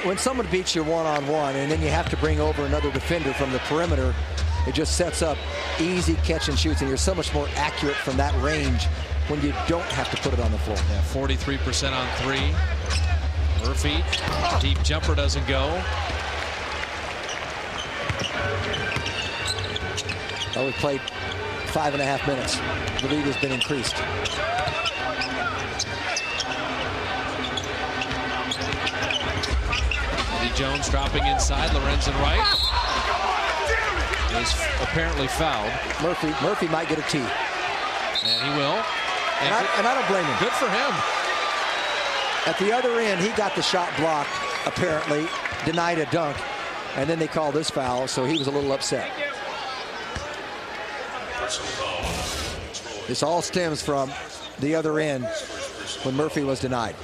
when someone beats you one-on-one and then you have to bring over another defender from the perimeter, it just sets up easy catch and shoots, and you're so much more accurate from that range when you don't have to put it on the floor. Yeah, 43% on 3. Murphy, deep jumper doesn't go. Oh, we played 5.5 minutes. The lead has been increased. Eddie Jones dropping inside. Lorenzen Wright is apparently fouled. Murphy might get a tee. And he will. And I don't blame him. Good for him. At the other end, he got the shot blocked, apparently, denied a dunk, and then they called this foul, so he was a little upset. This all stems from the other end when Murphy was denied.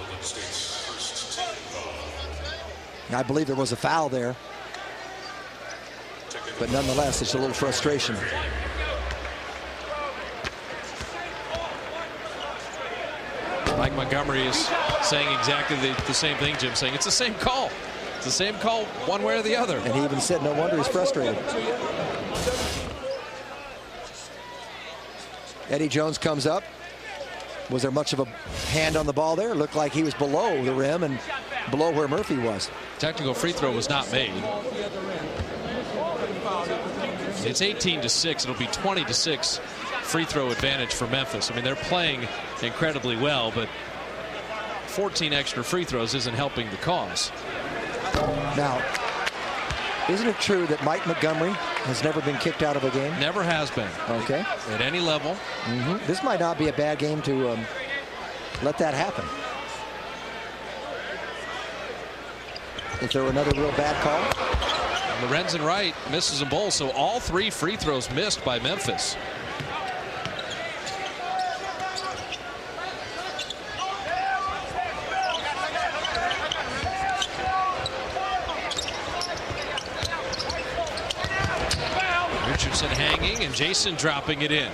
I believe there was a foul there, but nonetheless, it's a little frustration. Mike Montgomery is saying exactly the same thing, Jim, saying it's the same call. It's the same call one way or the other. And he even said no wonder he's frustrated. Eddie Jones comes up. Was there much of a hand on the ball there? It looked like he was below the rim and below where Murphy was. Technical free throw was not made. It's 18-6. It'll be 20-6 free throw advantage for Memphis. I mean, they're playing incredibly well, but 14 extra free throws isn't helping the cause. Now, isn't it true that Mike Montgomery has never been kicked out of a game? Never has been. Okay. At any level. This might not be a bad game to let that happen. Is there another real bad call? Lorenzen Wright misses them both, so all 3 free throws missed by Memphis. Richardson hanging and Jason dropping it in.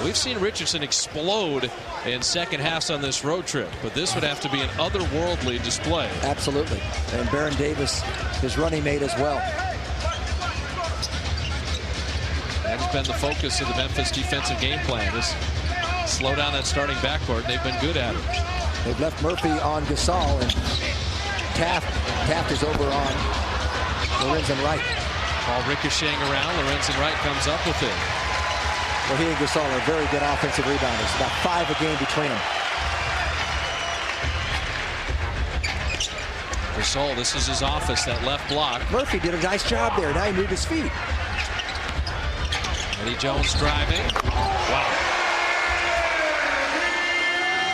We've seen Richardson explode in second halves on this road trip, but this would have to be an otherworldly display. Absolutely. And Baron Davis, his running mate as well. That's been the focus of the Memphis defensive game plan, is slow down that starting backcourt. They've been good at it. They've left Murphy on Gasol, and Taft is over on Lorenzen Wright. Ball ricocheting around. Lorenzen Wright comes up with it. Well, he and Gasol are very good offensive rebounders. About 5 a game between them. Gasol, this is his office, that left block. Murphy did a nice job there. Now he moved his feet. Eddie Jones driving. Wow.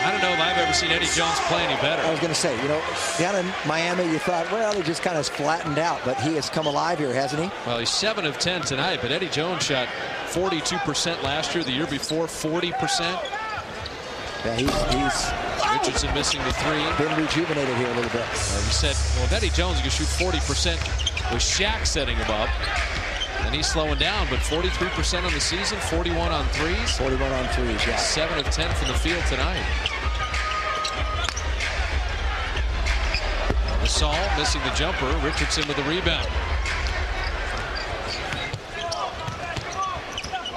I don't know if I've ever seen Eddie Jones play any better. I was going to say, you know, down in Miami, you thought, well, he just kind of flattened out, but he has come alive here, hasn't he? Well, he's 7 of 10 tonight, but Eddie Jones shot 42% last year. The year before, 40%. Yeah, he's Richardson missing the 3. Been rejuvenated here a little bit. We said, well, if Eddie Jones can shoot 40% with Shaq setting him up, and he's slowing down, but 43% on the season, 41 on threes. 41 on threes, yeah. 7 of 10 from the field tonight. Gasol missing the jumper. Richardson with the rebound.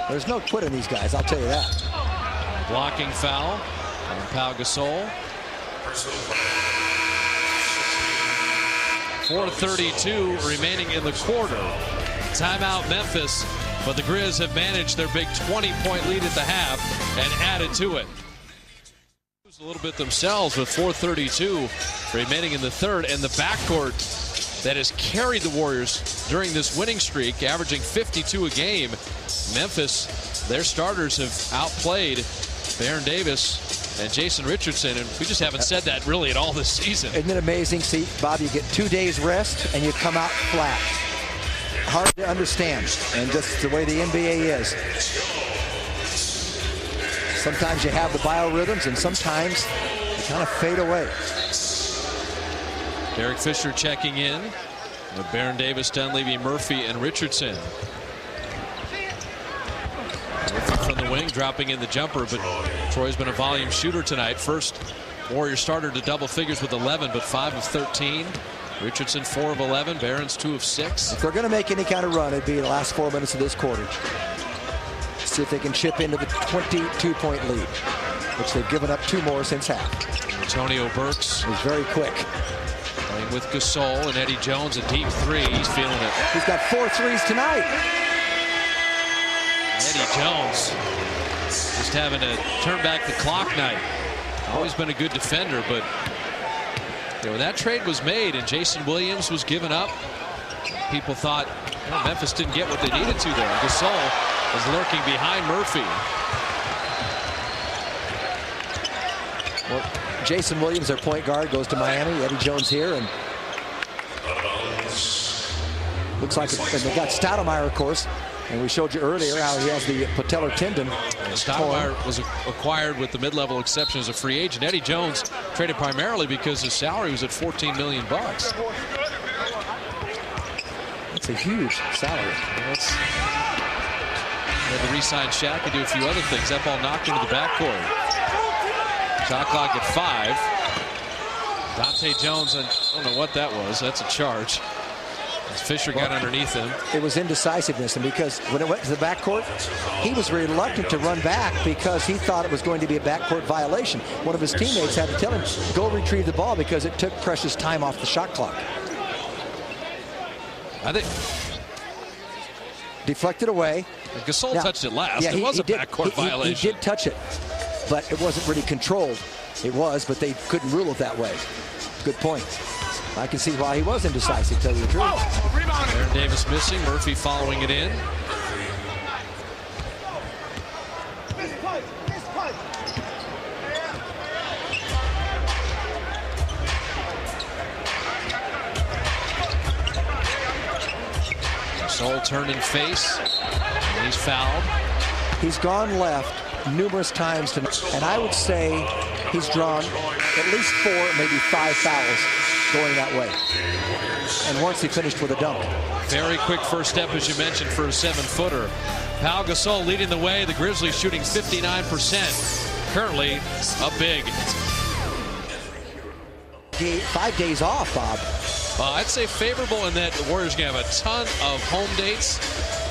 There's no quit in these guys, I'll tell you that. Blocking foul on Pau Gasol. 4:32 remaining in the quarter. Timeout Memphis, but the Grizz have managed their big 20-point lead at the half and added to it. A little bit themselves with 4:32 remaining in the third, and the backcourt that has carried the Warriors during this winning streak, averaging 52 a game. Memphis, their starters have outplayed Baron Davis and Jason Richardson, and we just haven't said that really at all this season. Isn't it amazing? See, Bob, you get 2 days rest and you come out flat. Hard to understand, and just the way the NBA is. Sometimes you have the biorhythms, and sometimes you kind of fade away. Derek Fisher checking in with Baron Davis, Dunleavy, Murphy, and Richardson. Murphy from the wing, dropping in the jumper, but Troy's been a volume shooter tonight. First Warrior starter to double figures with 11, but 5 of 13. Richardson 4 of 11. Barron's 2 of 6. If they're going to make any kind of run, it'd be the last 4 minutes of this quarter. See if they can chip into the 22-point lead, which they've given up 2 more since half. Antonio Burks is very quick. Playing with Gasol and Eddie Jones, a deep 3. He's feeling it. He's got 4 threes tonight. Eddie Jones just having to turn back the clock night. Always been a good defender, but you know, when that trade was made and Jason Williams was given up, people thought, well, Memphis didn't get what they needed to there. Gasol is lurking behind Murphy. Well, Jason Williams, their point guard, goes to Miami. Eddie Jones here, and looks like and they got Stoudemire, of course, and we showed you earlier how he has the patellar tendon. Stoudemire was acquired with the mid-level exception as a free agent. Eddie Jones traded primarily because his salary was at $14 million. That's a huge salary. They had to re-sign Shaq and do a few other things. That ball knocked into the backcourt. Shot clock at 5. Dante Jones, I don't know what that was. That's a charge. As Fisher got underneath him. It was indecisiveness, and because when it went to the backcourt, he was reluctant to run back because he thought it was going to be a backcourt violation. One of his teammates had to tell him, go retrieve the ball because it took precious time off the shot clock. I think deflected away. Gasol touched it last. Yeah, it was a backcourt violation. He did touch it, but it wasn't really controlled. It was, but they couldn't rule it that way. Good point. I can see why he was indecisive, to tell you the truth. Baron Davis missing. Murphy following it in. Gasol turning face, and he's fouled. He's gone left numerous times tonight, and I would say he's drawn at least 4, maybe 5 fouls going that way. And once he finished with a dunk. Very quick first step, as you mentioned, for a 7-footer. Pau Gasol leading the way. The Grizzlies shooting 59%. Currently a big. 5 days off, Bob. I'd say favorable in that the Warriors can have a ton of home dates,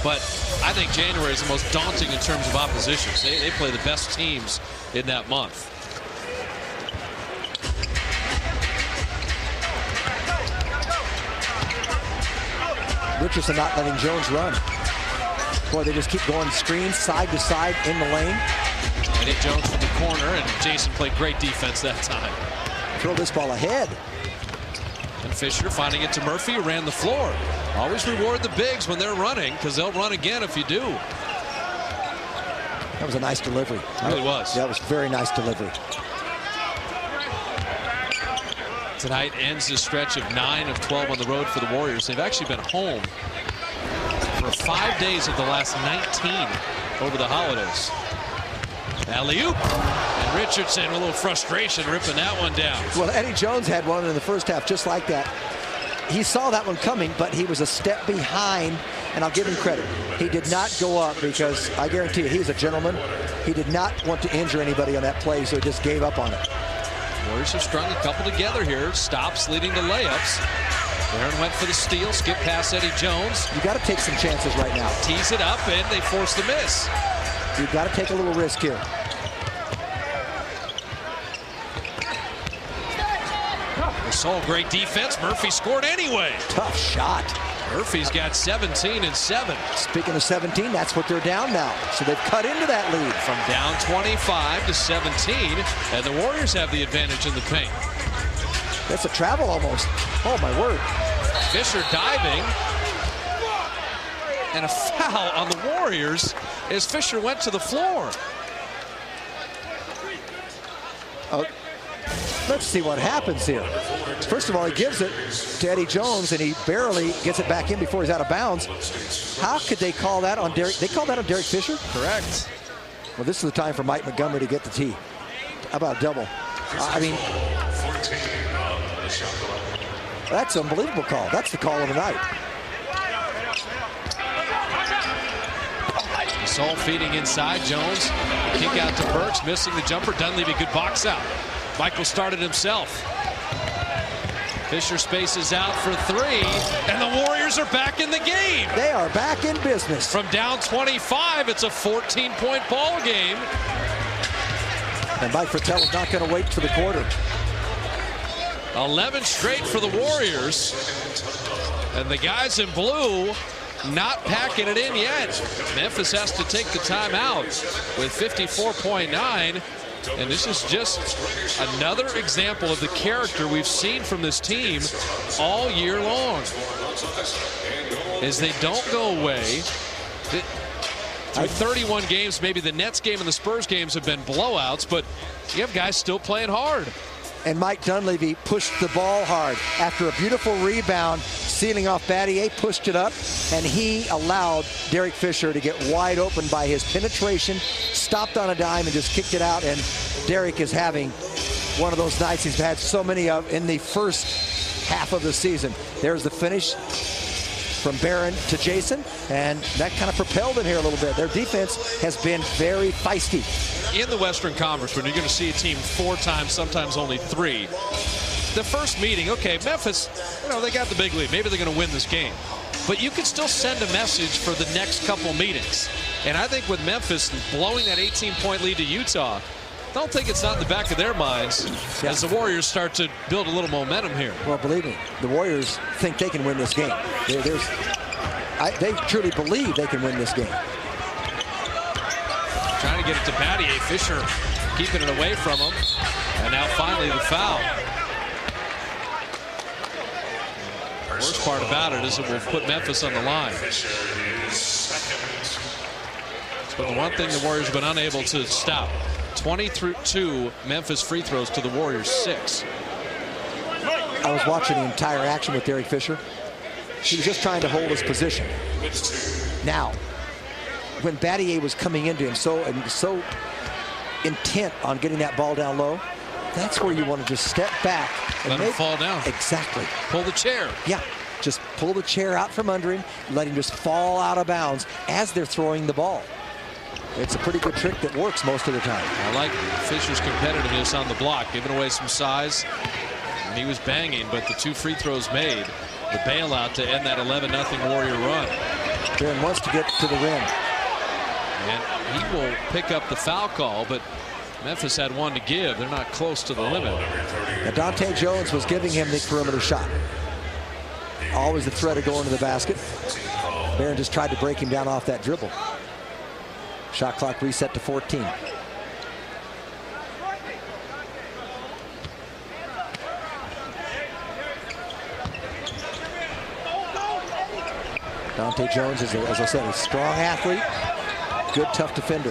but I think January is the most daunting in terms of oppositions. They play the best teams in that month. Richardson not letting Jones run. Boy, they just keep going screens side to side in the lane. Eddie Jones from the corner, and Jason played great defense that time. Throw this ball ahead. And Fisher finding it to Murphy, who ran the floor. Always reward the bigs when they're running, because they'll run again if you do. That was a nice delivery. It really was. That was very nice delivery. Tonight ends this stretch of 9 of 12 on the road for the Warriors. They've actually been home for 5 days of the last 19 over the holidays. Alley-oop. And Richardson with a little frustration ripping that one down. Well, Eddie Jones had one in the first half just like that. He saw that one coming, but he was a step behind, and I'll give him credit. He did not go up because I guarantee you he's a gentleman. He did not want to injure anybody on that play, so he just gave up on it. Warriors have strung a couple together here. Stops leading to layups. Aaron went for the steal, skip past Eddie Jones. You got to take some chances right now. Tees it up, and they force the miss. You've got to take a little risk here. Gasol, great defense. Murphy scored anyway. Tough shot. Murphy's got 17 and 7. Speaking of 17, that's what they're down now. So they've cut into that lead. From down 25 to 17, and the Warriors have the advantage in the paint. That's a travel almost. Oh, my word. Fisher diving. And a foul on the Warriors as Fisher went to the floor. Let's see what happens here. First of all, he gives it to Eddie Jones, and he barely gets it back in before he's out of bounds. How could they call that on Derek? They called that on Derek Fisher? Correct. Well, this is the time for Mike Montgomery to get the tee. How about a double? I mean, that's an unbelievable call. That's the call of the night. Gasol feeding inside. Jones, kick out to Burks, missing the jumper. Dunleavy, good box out. Michael started himself. Fisher spaces out for 3, and the Warriors are back in the game. They are back in business. From down 25, it's a 14-point ball game. And Mike Fratello is not going to wait for the quarter. 11 straight for the Warriors. And the guys in blue not packing it in yet. Memphis has to take the timeout with 54.9. And this is just another example of the character we've seen from this team all year long. As they don't go away. Through 31 games, maybe the Nets game and the Spurs games have been blowouts, but you have guys still playing hard. And Mike Dunleavy pushed the ball hard. After a beautiful rebound, sealing off Battier, pushed it up, and he allowed Derek Fisher to get wide open by his penetration, stopped on a dime and just kicked it out, and Derek is having one of those nights he's had so many of in the first half of the season. There's the finish from Barron to Jason, and that kind of propelled in here a little bit. Their defense has been very feisty. In the Western Conference, when you're going to see a team 4 times, sometimes only 3, the first meeting, okay, Memphis, they got the big lead. Maybe they're going to win this game. But you can still send a message for the next couple meetings. And I think with Memphis blowing that 18-point lead to Utah, I don't think it's not in the back of their minds as the Warriors start to build a little momentum here. Well, believe me, the Warriors think they can win this game. They truly believe they can win this game. Trying to get it to Battier. Fisher keeping it away from him. And now finally the foul. The worst part about it is it will put Memphis on the line. But the one thing the Warriors have been unable to stop. 22 Memphis free throws to the Warriors 6. I was watching the entire action with Derek Fisher. He was just trying to hold his position. Now, when Battier was coming into him so intent on getting that ball down low, that's where you want to just step back and let him fall down. Exactly. Pull the chair. Yeah, just pull the chair out from under him, let him just fall out of bounds as they're throwing the ball. It's a pretty good trick that works most of the time. I like Fisher's competitiveness on the block, giving away some size. And he was banging, but the 2 free throws made, the bailout to end that 11-0 Warrior run. Barron wants to get to the rim. And he will pick up the foul call, but Memphis had one to give. They're not close to the limit. Now Dante Jones was giving him the perimeter shot. Always the threat of going to the basket. Barron just tried to break him down off that dribble. Shot clock reset to 14. Dante Jones is, as I said, a strong athlete. Good, tough defender.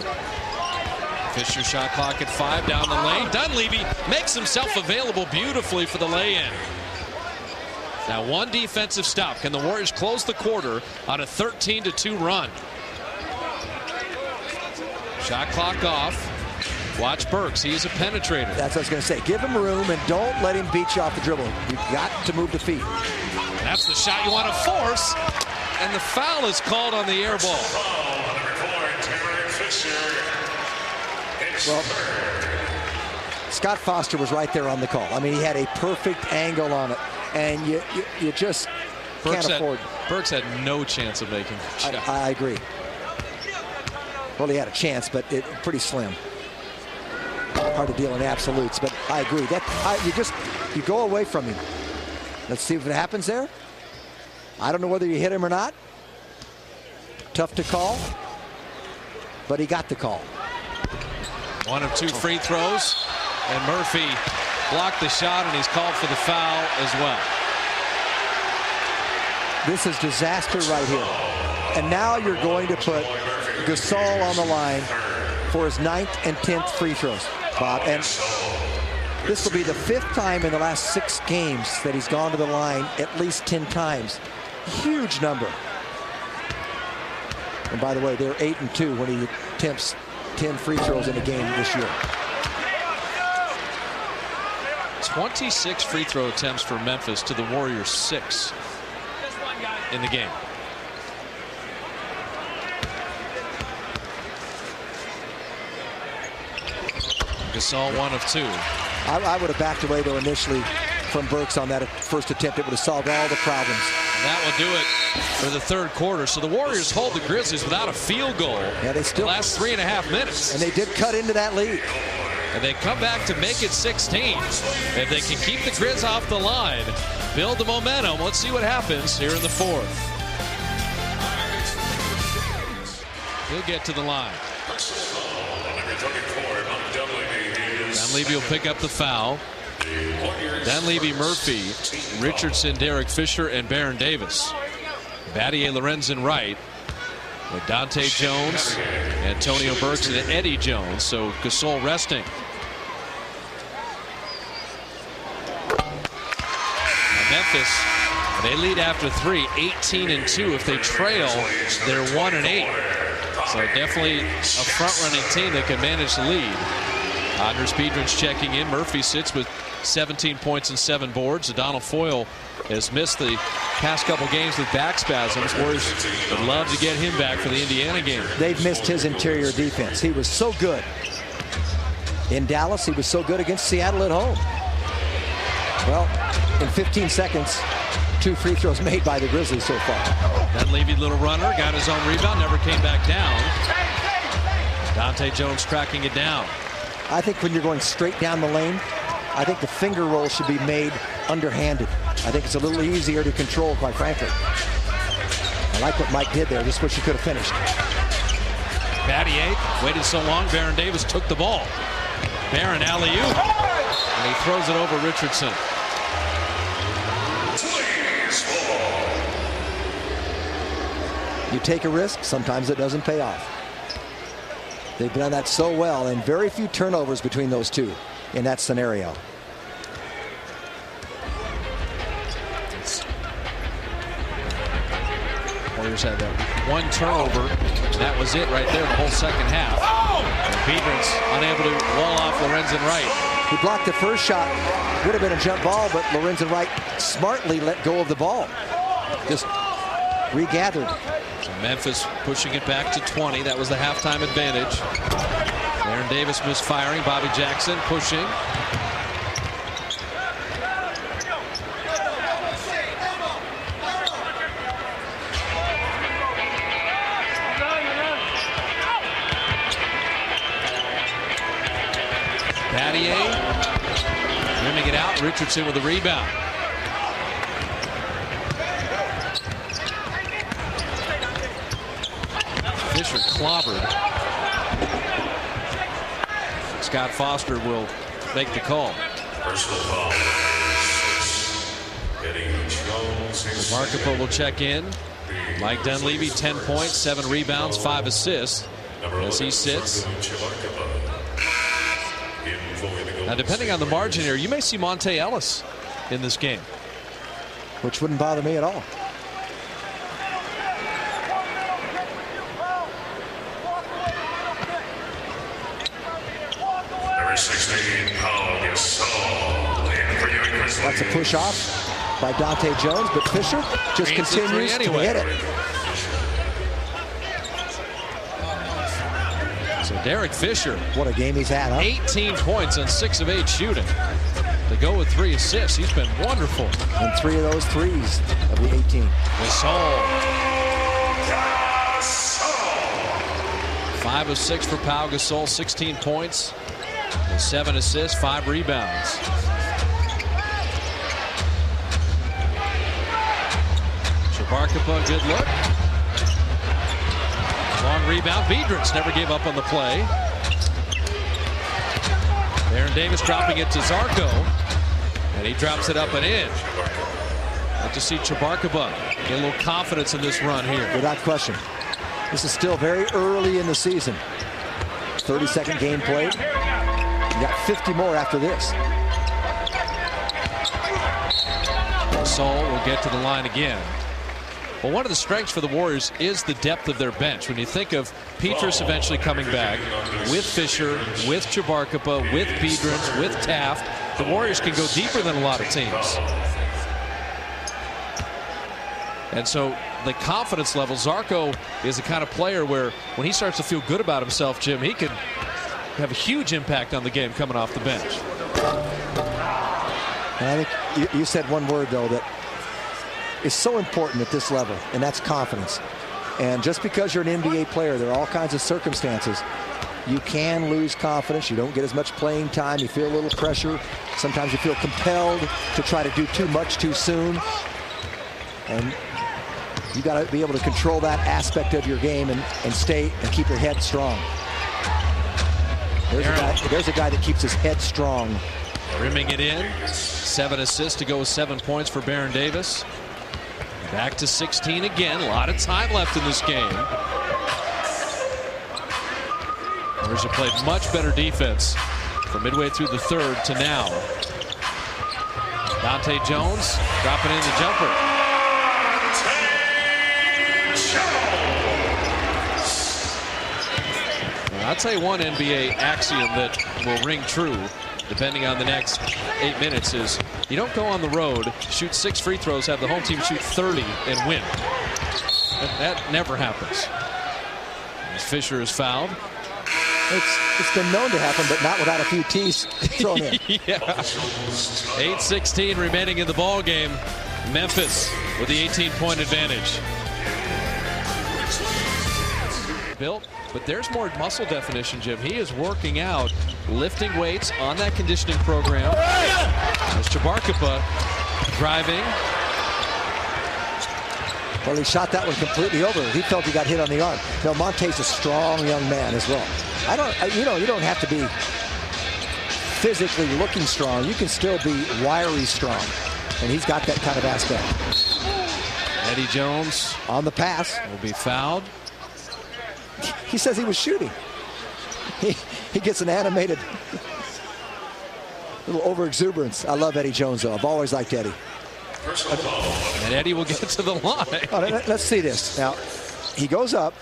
Fisher shot clock at 5 down the lane. Dunleavy makes himself available beautifully for the lay-in. Now one defensive stop. Can the Warriors close the quarter on a 13-2 run? Shot clock off. Watch Burks. He is a penetrator. That's what I was going to say. Give him room and don't let him beat you off the dribble. You've got to move the feet. That's the shot you want to force. And the foul is called on the air ball. Well, Scott Foster was right there on the call. I mean, he had a perfect angle on it. And you just can't afford. Burks had no chance of making the shot. I agree. Well, he had a chance, but pretty slim. Hard to deal in absolutes, but I agree. You go away from him. Let's see if it happens there. I don't know whether you hit him or not. Tough to call, but he got the call. 1 of 2 free throws, and Murphy blocked the shot, and he's called for the foul as well. This is disaster right here. And now you're going to put Gasol on the line for his 9th and 10th free throws, Bob. And this will be the 5th time in the last 6 games that he's gone to the line at least 10 times. Huge number. And by the way, they're 8-2 when he attempts 10 free throws in a game this year. 26 free throw attempts for Memphis to the Warriors 6 in the game. Gasol 1 of 2. I would have backed away though initially from Burks on that first attempt. It would have solved all the problems. And that will do it for the 3rd quarter. So the Warriors hold the Grizzlies without a field goal. Yeah, they still the last 3.5 minutes. And they did cut into that lead. And they come back to make it 16. If they can keep the Grizz off the line, build the momentum. Let's see what happens here in the 4th. He'll get to the line. Dunleavy will pick up the foul. Dunleavy, Murphy, Richardson, Derek Fisher, and Baron Davis. Battier, Lorenzen, Wright, with Dante Jones, Antonio Burks, and Eddie Jones. So Gasol resting. Now Memphis, they lead after 3, 18-2. If they trail, they're 1-8. So definitely a front-running team that can manage the lead. Anders Biedrins checking in. Murphy sits with 17 points and 7 boards. Donald Foyle has missed the past couple games with back spasms. Warriors would love to get him back for the Indiana game. They've missed his interior defense. He was so good in Dallas. He was so good against Seattle at home. Well, in 15 seconds, 2 free throws made by the Grizzlies so far. Dunleavy, little runner, got his own rebound, never came back down. Dante Jones tracking it down. I think when you're going straight down the lane, I think the finger roll should be made underhanded. I think it's a little easier to control, quite frankly. I like what Mike did there. Just wish he could have finished. Battier waited so long. Baron Davis took the ball. Baron alley-oop, and he throws it over Richardson. You take a risk, sometimes it doesn't pay off. They've done that so well, and very few turnovers between those two in that scenario. Warriors had that one turnover. That was it right there, the whole second half. And Biedrins unable to wall off Lorenzen Wright. He blocked the first shot. Would have been a jump ball, but Lorenzen Wright smartly let go of the ball. Just regathered. So Memphis pushing it back to 20. That was the halftime advantage. Aaron Davis misfiring. Bobby Jackson pushing. Rimming it out. Richardson with the rebound. Fisher clobbered. Scott Foster will make the call. Personal foul. Markapol will check in. Mike Dunleavy, 10 points, 7 rebounds, 5 assists as he sits. Now, depending on the margin here, you may see Monte Ellis in this game, which wouldn't bother me at all. Number 16, Gasol. That's a push off by Dante Jones, but Fisher just continues to hit it. So Derek Fisher, what a game he's had, huh? 18 points on 6 of 8 shooting. To go with 3 assists, he's been wonderful. And 3 of those threes of the 18. Gasol. 5 of 6 for Pau Gasol, 16 points, 7 assists, 5 rebounds. Shabarkapa, good look. Long rebound. Biedrins never gave up on the play. Aaron Davis dropping it to Zarco. And he drops it up and in. Like to see Shabarkapa get a little confidence in this run here. Without question. This is still very early in the season. 30-second game played. You got 50 more after this. Gasol will get to the line again. Well, one of the strengths for the Warriors is the depth of their bench. When you think of Petrus eventually coming back, with Fisher, with Shabarkapa, with Biedrins, with Taft, the Warriors can go deeper than a lot of teams. And so the confidence level, Zarco is the kind of player where when he starts to feel good about himself, Jim, he can have a huge impact on the game coming off the bench. And I think you said one word, though, that is so important at this level, and that's confidence. And just because you're an NBA player, there are all kinds of circumstances. You can lose confidence. You don't get as much playing time. You feel a little pressure. Sometimes you feel compelled to try to do too much too soon. And you got to be able to control that aspect of your game and stay and keep your head strong. There's a guy that keeps his head strong. Rimming it in. 7 assists to go with 7 points for Baron Davis. Back to 16 again. A lot of time left in this game. Warriors have played much better defense from midway through the third to now. Dante Jones dropping in the jumper. Well, I'll tell you one NBA axiom that will ring true depending on the next 8 minutes is you don't go on the road, shoot 6 free throws, have the home team shoot 30 and win. That never happens. As Fisher is fouled. It's been known to happen, but not without a few tees thrown in. Yeah. 8:16 remaining in the ball game. Memphis with the 18-point advantage. Built, but there's more muscle definition, Jim. He is working out, lifting weights on that conditioning program. As Shabarkapa driving. Well, he shot that one completely over. He felt he got hit on the arm. Now, Monte's a strong young man as well. You don't have to be physically looking strong. You can still be wiry strong, and he's got that kind of aspect. Eddie Jones on the pass will be fouled. He says he was shooting. He gets an animated little overexuberance. I love Eddie Jones, though. I've always liked Eddie. And Eddie will get to the line. Oh, let's see this. Now, he goes up.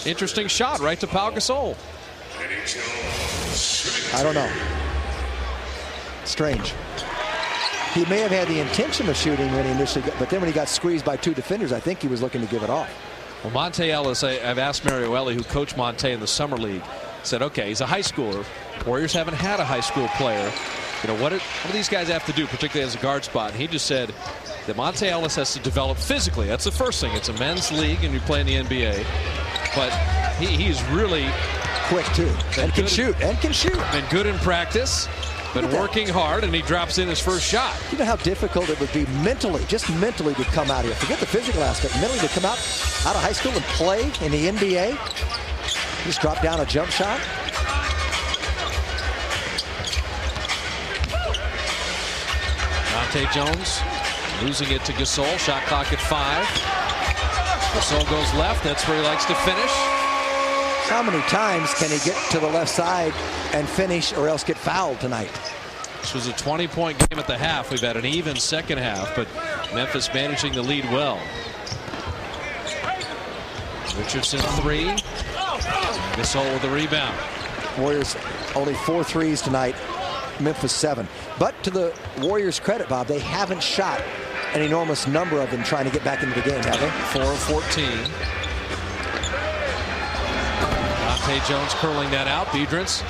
Interesting shot right to Pau Gasol. I don't know. Strange. He may have had the intention of shooting when he initially got, but then when he got squeezed by 2 defenders, I think he was looking to give it off. Well, Monte Ellis, I've asked Mario Ellie, who coached Monte in the summer league, said, okay, he's a high schooler. Warriors haven't had a high school player. You know, what do these guys have to do, particularly as a guard spot? And he just said that Monte Ellis has to develop physically. That's the first thing. It's a men's league, and you play in the NBA. But he's really quick, too. And can shoot. Been good in practice. Been working hard, and he drops in his first shot. You know how difficult it would be mentally, just mentally, to come out here. Forget the physical aspect. Mentally, to come out of high school and play in the NBA. Just drop down a jump shot. Dante Jones losing it to Gasol. Shot clock at 5. Gasol goes left. That's where he likes to finish. How many times can he get to the left side and finish or else get fouled tonight? This was a 20-point game at the half. We've had an even second half, but Memphis managing the lead well. Richardson 3. Gasol with the rebound. Warriors only 4 threes tonight. Memphis 7. But to the Warriors' credit, Bob, they haven't shot an enormous number of them trying to get back into the game, have they? 4 of 14. Dante Jones curling that out. Biedrins.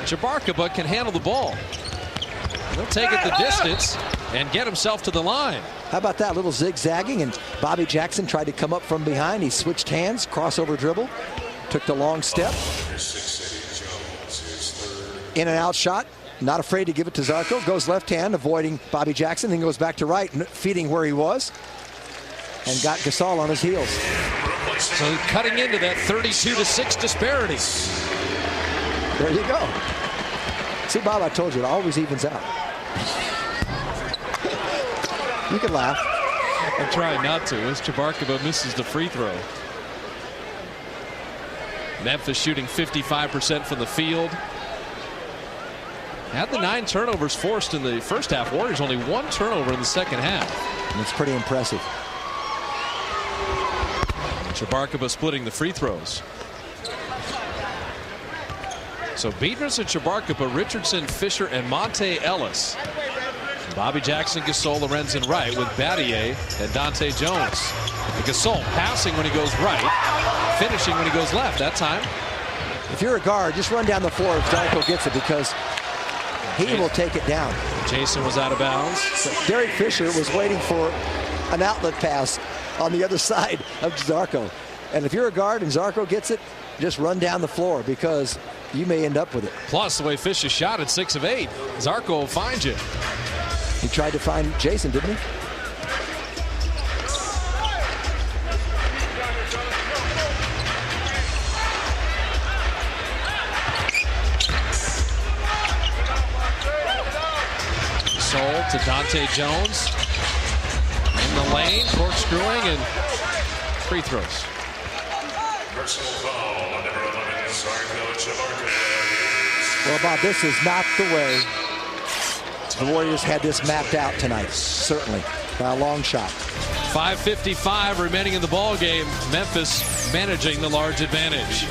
Jabarkaba can handle the ball. He'll take it the distance and get himself to the line. How about that little zigzagging? And Bobby Jackson tried to come up from behind. He switched hands, crossover dribble, took the long step. In and out shot. Not afraid to give it to Zarco. Goes left hand, avoiding Bobby Jackson. Then goes back to right, feeding where he was. And got Gasol on his heels. So cutting into that 32-6 disparity. There you go. See, Bob, I told you, it always evens out. You can laugh. I'm trying not to as Jabarkaba misses the free throw. Memphis shooting 55% from the field. Had the 9 turnovers forced in the first half. Warriors only 1 turnover in the second half. And it's pretty impressive. Jabarkaba splitting the free throws. So Biedrins and Jabarkaba, Richardson, Fisher, and Monte Ellis. Bobby Jackson, Gasol, Lorenzen right with Battier and Dante Jones. And Gasol passing when he goes right, finishing when he goes left. That time. If you're a guard, just run down the floor if Zarco gets it, because he will take it down. Jason was out of bounds. So Derek Fisher was waiting for an outlet pass on the other side of Zarco. And if you're a guard and Zarco gets it, just run down the floor, because you may end up with it. Plus, the way Fisher shot at 6 of 8, Zarco will find you. He tried to find Jason, didn't he? Gasol to Dante Jones. In the lane, corkscrewing, and free throws. Well, Bob, this is not the way the Warriors had this mapped out tonight, certainly, by a long shot. 5:55 remaining in the ball game. Memphis managing the large advantage.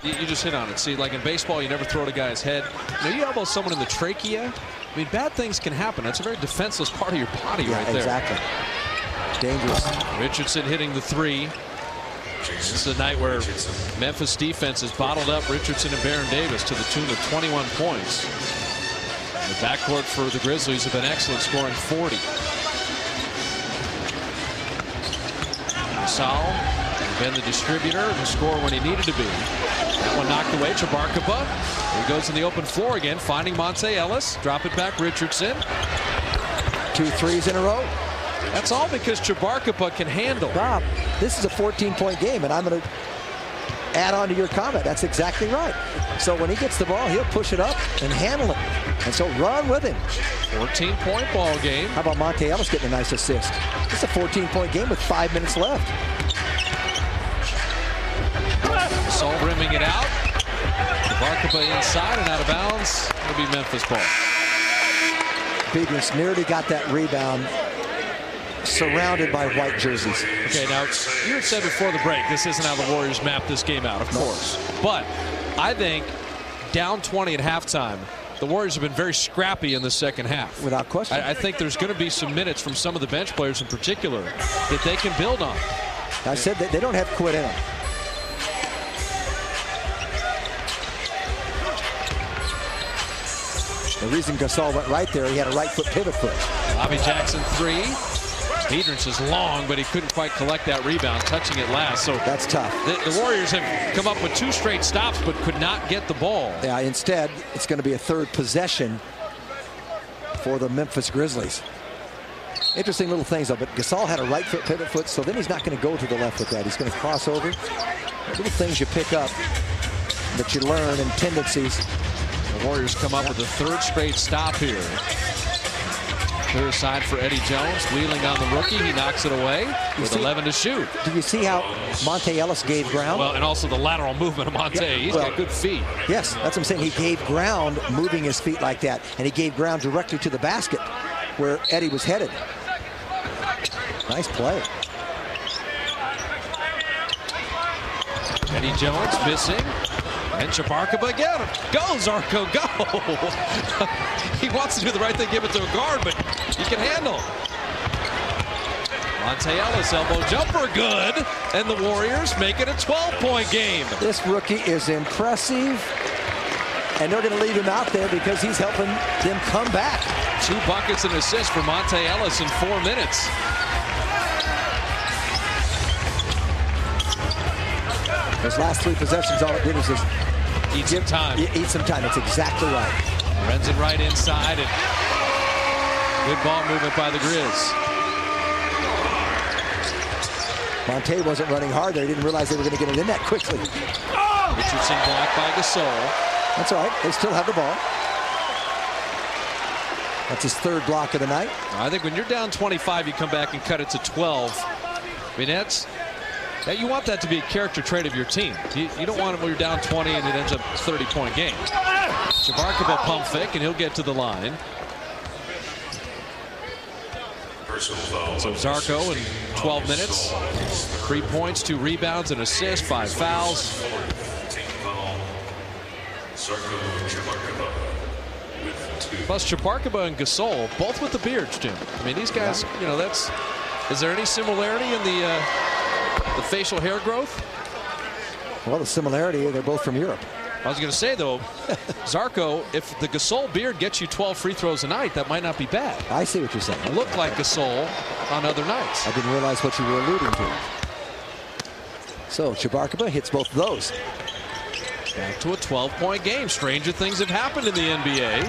You just hit on it. See, like in baseball, you never throw at a guy's head. You know, you elbow someone in the trachea. I mean, bad things can happen. That's a very defenseless part of your body right there. Exactly. Dangerous. Richardson hitting the 3. This is a night where Memphis defense has bottled up Richardson and Baron Davis to the tune of 21 points. The backcourt for the Grizzlies have been excellent, scoring 40. Gasol been the distributor and the scorer when he needed to be. That one knocked away. Jabarkaba. He goes in the open floor again, finding Monte Ellis. Drop it back, Richardson. 2 threes in a row. That's all because Jabarkaba can handle. Bob, this is a 14-point game, and I'm going to add on to your comment. That's exactly right. So when he gets the ball, he'll push it up and handle it. And so run with him. 14-point ball game. How about Monte Ellis getting a nice assist? It's a 14-point game with 5 minutes left. Gasol rimming it out. Jabarkaba inside and out of bounds. It'll be Memphis ball. Biedrins nearly got that rebound, surrounded by white jerseys. Okay, now you had said before the break, this isn't how the Warriors map this game out, of course. But I think down 20 at halftime, the Warriors have been very scrappy in the second half. Without question. I think there's going to be some minutes from some of the bench players in particular that they can build on. I said that they don't have quit in them. The reason Gasol went right there, he had a right foot pivot foot. Bobby Jackson 3. Biedrins is long, but he couldn't quite collect that rebound, touching it last. So that's tough. The Warriors have come up with 2 straight stops, but could not get the ball. Yeah, instead, it's going to be a third possession for the Memphis Grizzlies. Interesting little things, though, but Gasol had a right foot pivot foot, so then he's not going to go to the left with that. He's going to cross over. Little things you pick up that you learn and tendencies. The Warriors come up with a 3rd straight stop here. Clear side for Eddie Jones, wheeling on the rookie. He knocks it away with 11 to shoot. Do you see how Monte Ellis gave ground? Well, and also the lateral movement of Monte. Yeah, He's got good feet. Yes, that's what I'm saying. He gave ground moving his feet like that, and he gave ground directly to the basket where Eddie was headed. Nice play. Eddie Jones missing. And Chabarkaba again. Go, Zarko, go! He wants to do the right thing, give it to a guard, but he can handle. Monte Ellis, elbow jumper, good. And the Warriors make it a 12-point game. This rookie is impressive. And they're going to leave him out there because he's helping them come back. 2 buckets and assists for Monte Ellis in 4 minutes. Those last 3 possessions, all it did was just eat some time. Eat some time. That's exactly right. Runs it right inside, and good ball movement by the Grizz. Monte wasn't running hard there. He didn't realize they were going to get it in that quickly. Richardson blocked by Gasol. That's all right. They still have the ball. That's his 3rd block of the night. I think when you're down 25, you come back and cut it to 12. I mean, you want that to be a character trait of your team. You don't want it when you're down 20 and it ends up a 30-point game. Chabarkaba pump fake, and he'll get to the line. So Zarko in 12 minutes. 3 points, 2 rebounds, an assist, 5 fouls. Plus Chabarkaba and Gasol, both with the beards, Jim. I mean, these guys, you know, is there any similarity in the facial hair growth? Well, the similarity, they're both from Europe. I was going to say, though, Zarko, if the Gasol beard gets you 12 free throws a night, that might not be bad. I see what you're saying. It looked like Gasol on other nights. I didn't realize what you were alluding to. So Chabarkaba hits both of those. Back to a 12-point game. Stranger things have happened in the NBA.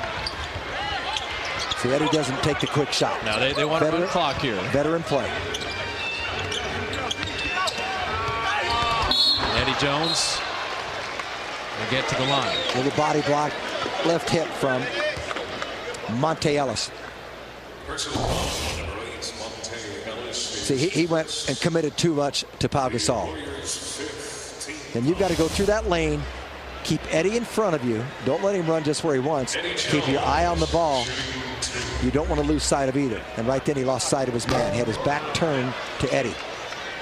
See, Eddie doesn't take the quick shot. Now they want to run clock here. Veteran play. Eddie Jones will get to the line. Little body block, left hip from Monte Ellis. See, he went and committed too much to Pau Gasol. And you've got to go through that lane, keep Eddie in front of you. Don't let him run just where he wants. Keep your eye on the ball. You don't want to lose sight of either. And right then he lost sight of his man. He had his back turned to Eddie.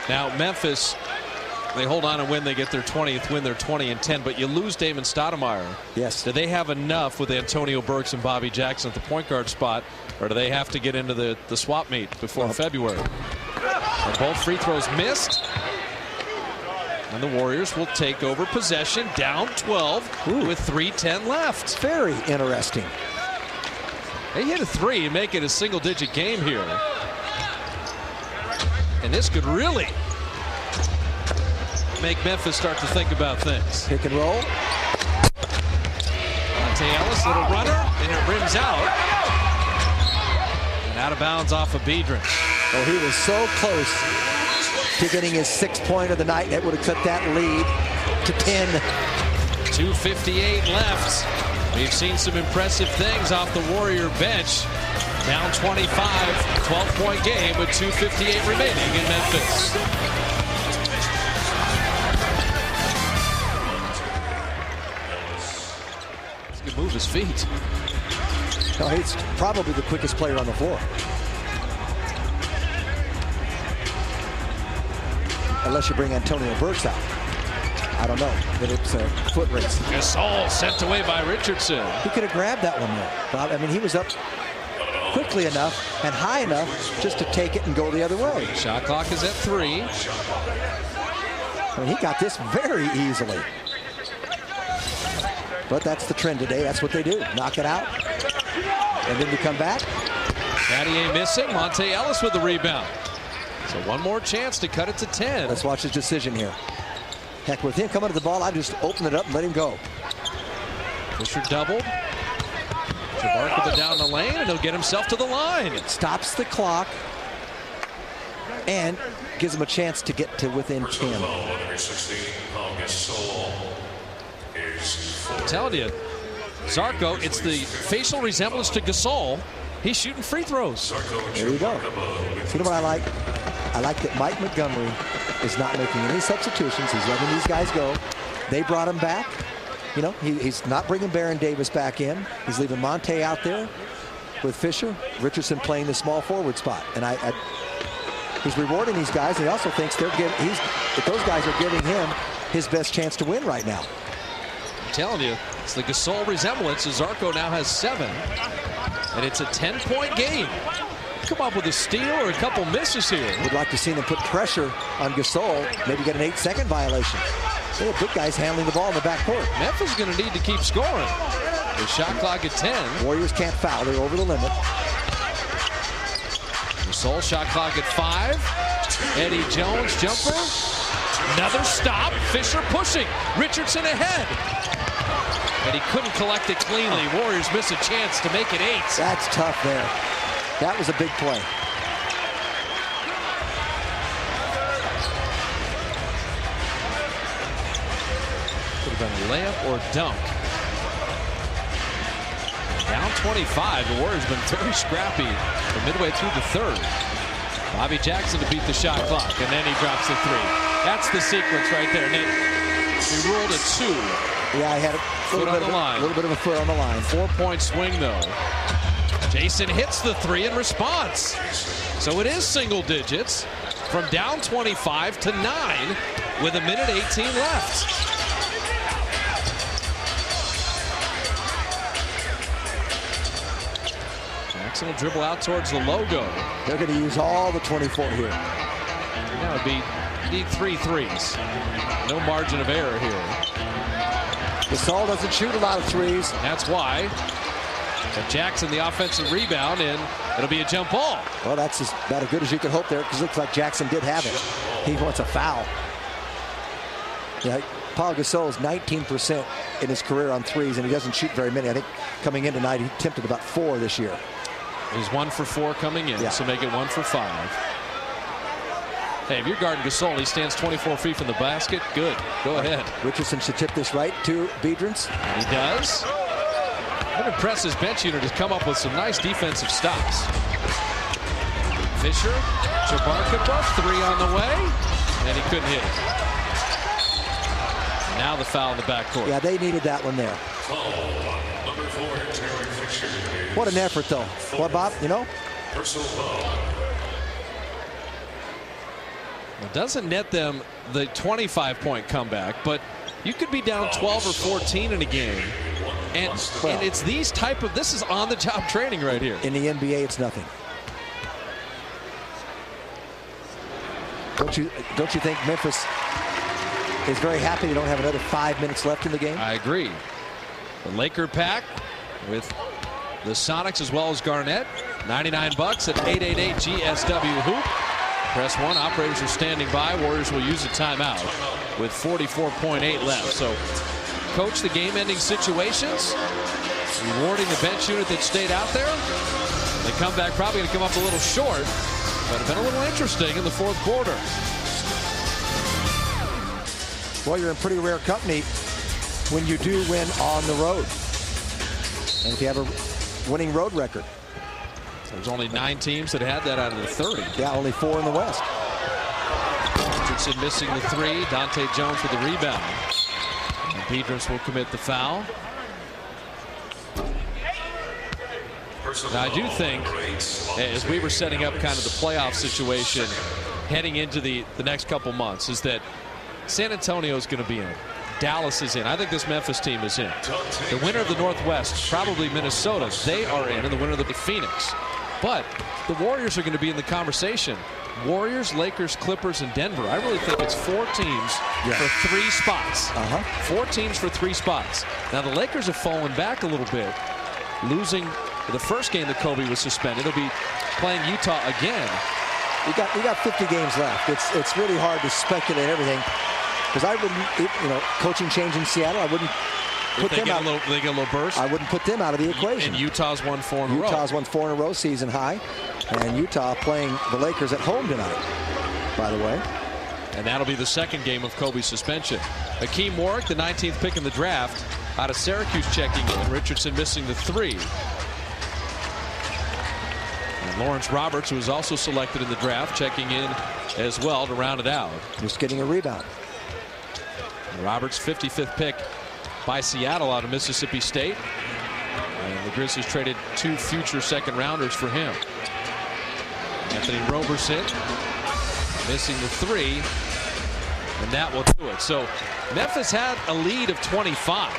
Now Memphis, they hold on and win. They get their 20th win. They're 20-10. But you lose Damon Stoudemire. Yes. Do they have enough with Antonio Burks and Bobby Jackson at the point guard spot, or do they have to get into the swap meet before February? And both free throws missed. And the Warriors will take over possession, down 12 with 3:10 left. Very interesting. They hit a 3 and make it a single-digit game here. And this could really make Memphis start to think about things. Pick and roll. Monte Ellis, little runner, and it rims out. And out of bounds off of Biedrins. Oh, he was so close to getting his 6th point of the night. That would have cut that lead to 10. 2:58 left. We've seen some impressive things off the Warrior bench. Down 25, 12-point game with 2:58 remaining in Memphis. He can move his feet. No, he's probably the quickest player on the floor. Unless you bring Antonio Burks out. I don't know, but it's a foot race. Gasol sent away by Richardson. He could have grabbed that one there, Bob. I mean, he was up quickly enough and high enough just to take it and go the other way. Shot clock is at 3. I mean, he got this very easily. But that's the trend today. That's what they do. Knock it out. And then you come back. Battier missing. Monte Ellis with the rebound. So one more chance to cut it to 10. Let's watch his decision here. Heck, with him coming to the ball, I'd just open it up and let him go. Fisher doubled. Jabbar with it down the lane, and he'll get himself to the line. Stops the clock and gives him a chance to get to within 10. I'm telling you, Zarco, it's the facial resemblance to Gasol. He's shooting free throws. There you go. You know what I like? I like that Mike Montgomery is not making any substitutions. He's letting these guys go. They brought him back. You know, he's not bringing Baron Davis back in. He's leaving Monte out there with Fisher. Richardson playing the small forward spot. And he's rewarding these guys. And he also thinks that those guys are giving him his best chance to win right now. I'm telling you, it's the Gasol resemblance. Zarco now has 7. And it's a 10-point game. Come up with a steal or a couple misses here. Would like to see them put pressure on Gasol. Maybe get an 8-second violation. They have big guys handling the ball in the backcourt. Memphis is going to need to keep scoring. The shot clock at 10. Warriors can't foul. They're over the limit. Gasol shot clock at 5. Eddie Jones jumper. Another stop. Fisher pushing. Richardson ahead. And he couldn't collect it cleanly. Warriors miss a chance to make it 8. That's tough there. That was a big play. Could have been a layup or dunk. Down 25. The Warriors have been very scrappy from midway through the 3rd. Bobby Jackson to beat the shot clock, and then he drops the 3. That's the sequence right there, Nick. He ruled a 2. Yeah, I had a little bit of a foot on the line. 4-point swing, though. Jason hits the 3 in response. So it is single digits from down 25 to 9 with 1:18 left. Jackson will dribble out towards the logo. They're going to use all the 24 here. That would need 3 threes. No margin of error here. Gasol doesn't shoot a lot of threes. That's why. But Jackson the offensive rebound, and it'll be a jump ball. Well, that's about as good as you could hope there, because it looks like Jackson did have it. He wants a foul. Yeah, Paul Gasol is 19% in his career on threes, and he doesn't shoot very many. I think coming in tonight, he attempted about 4 this year. He's 1 for 4 coming in, so make it 1 for 5. Hey, if you're guarding Gasol, he stands 24 feet from the basket. Good. Go ahead. Richardson should tip this right to Biedrins. He does. I'm impressed his bench unit has come up with some nice defensive stops. Fisher, Jabbar 3 on the way, and he couldn't hit it. And now the foul in the backcourt. Yeah, they needed that one there. What an effort, though. What, Bob? You know? It doesn't net them the 25-point comeback, but you could be down 12 or 14 in a game. And it's these type of, this is on-the-job training right here. In the NBA, it's nothing. Don't you think Memphis is very happy they don't have another 5 minutes left in the game? I agree. The Laker pack with the Sonics as well as Garnett. $99 at 888 GSW Hoop. Press 1. Operators are standing by. Warriors will use a timeout with 44.8 left. So, coach the game-ending situations, rewarding the bench unit that stayed out there. The comeback probably going to come up a little short, but it's been a little interesting in the 4th quarter. Well, you're in pretty rare company when you do win on the road, and if you have a winning road record. There's only 9 teams that had that out of the 30. Yeah, only 4 in the West. Richardson missing the 3. Dante Jones with the rebound. And Biedrins will commit the foul. Now, I do think, as we were setting up kind of the playoff situation heading into the next couple months, is that San Antonio is going to be in. Dallas is in. I think this Memphis team is in. The winner of the Northwest, probably Minnesota, they are in, and the winner of the Phoenix. But the Warriors are going to be in the conversation. Warriors, Lakers, Clippers, and Denver. I really think it's 4 teams for 3 spots. 4 teams for 3 spots. Now, the Lakers have fallen back a little bit, losing the first game that Kobe was suspended. They'll be playing Utah again. You got 50 games left. It's really hard to speculate everything, because I wouldn't, coaching change in Seattle, I wouldn't put them out. They get a little burst. I wouldn't put them out of the equation. And Utah's won 4 in a row. Utah's won 4 in a row, season high. And Utah playing the Lakers at home tonight, by the way. And that'll be the second game of Kobe's suspension. Hakeem Warwick, the 19th pick in the draft, out of Syracuse, checking in. Richardson missing the 3. And Lawrence Roberts, who was also selected in the draft, checking in as well to round it out. Just getting a rebound. And Roberts, 55th pick by Seattle out of Mississippi State. And the Grizzlies traded 2 future second-rounders for him. Anthony Roberson missing the 3, and that will do it. So Memphis had a lead of 25.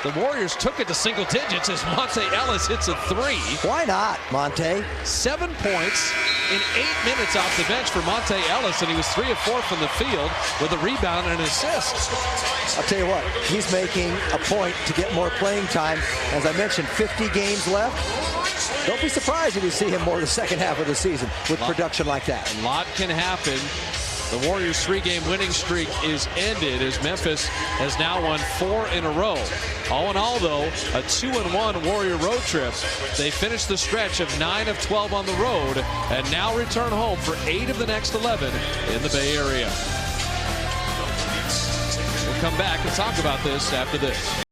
The Warriors took it to single digits as Monte Ellis hits a 3. Why not, Monte? 7 points in 8 minutes off the bench for Monte Ellis, and he was 3 of 4 from the field with a rebound and an assist. I'll tell you what, he's making a point to get more playing time. As I mentioned, 50 games left. Don't be surprised if you see him more the second half of the season with production like that. A lot can happen. The Warriors' 3-game winning streak is ended as Memphis has now won 4 in a row. All in all, though, a 2-1 Warrior road trip. They finished the stretch of 9 of 12 on the road and now return home for 8 of the next 11 in the Bay Area. We'll come back and talk about this after this.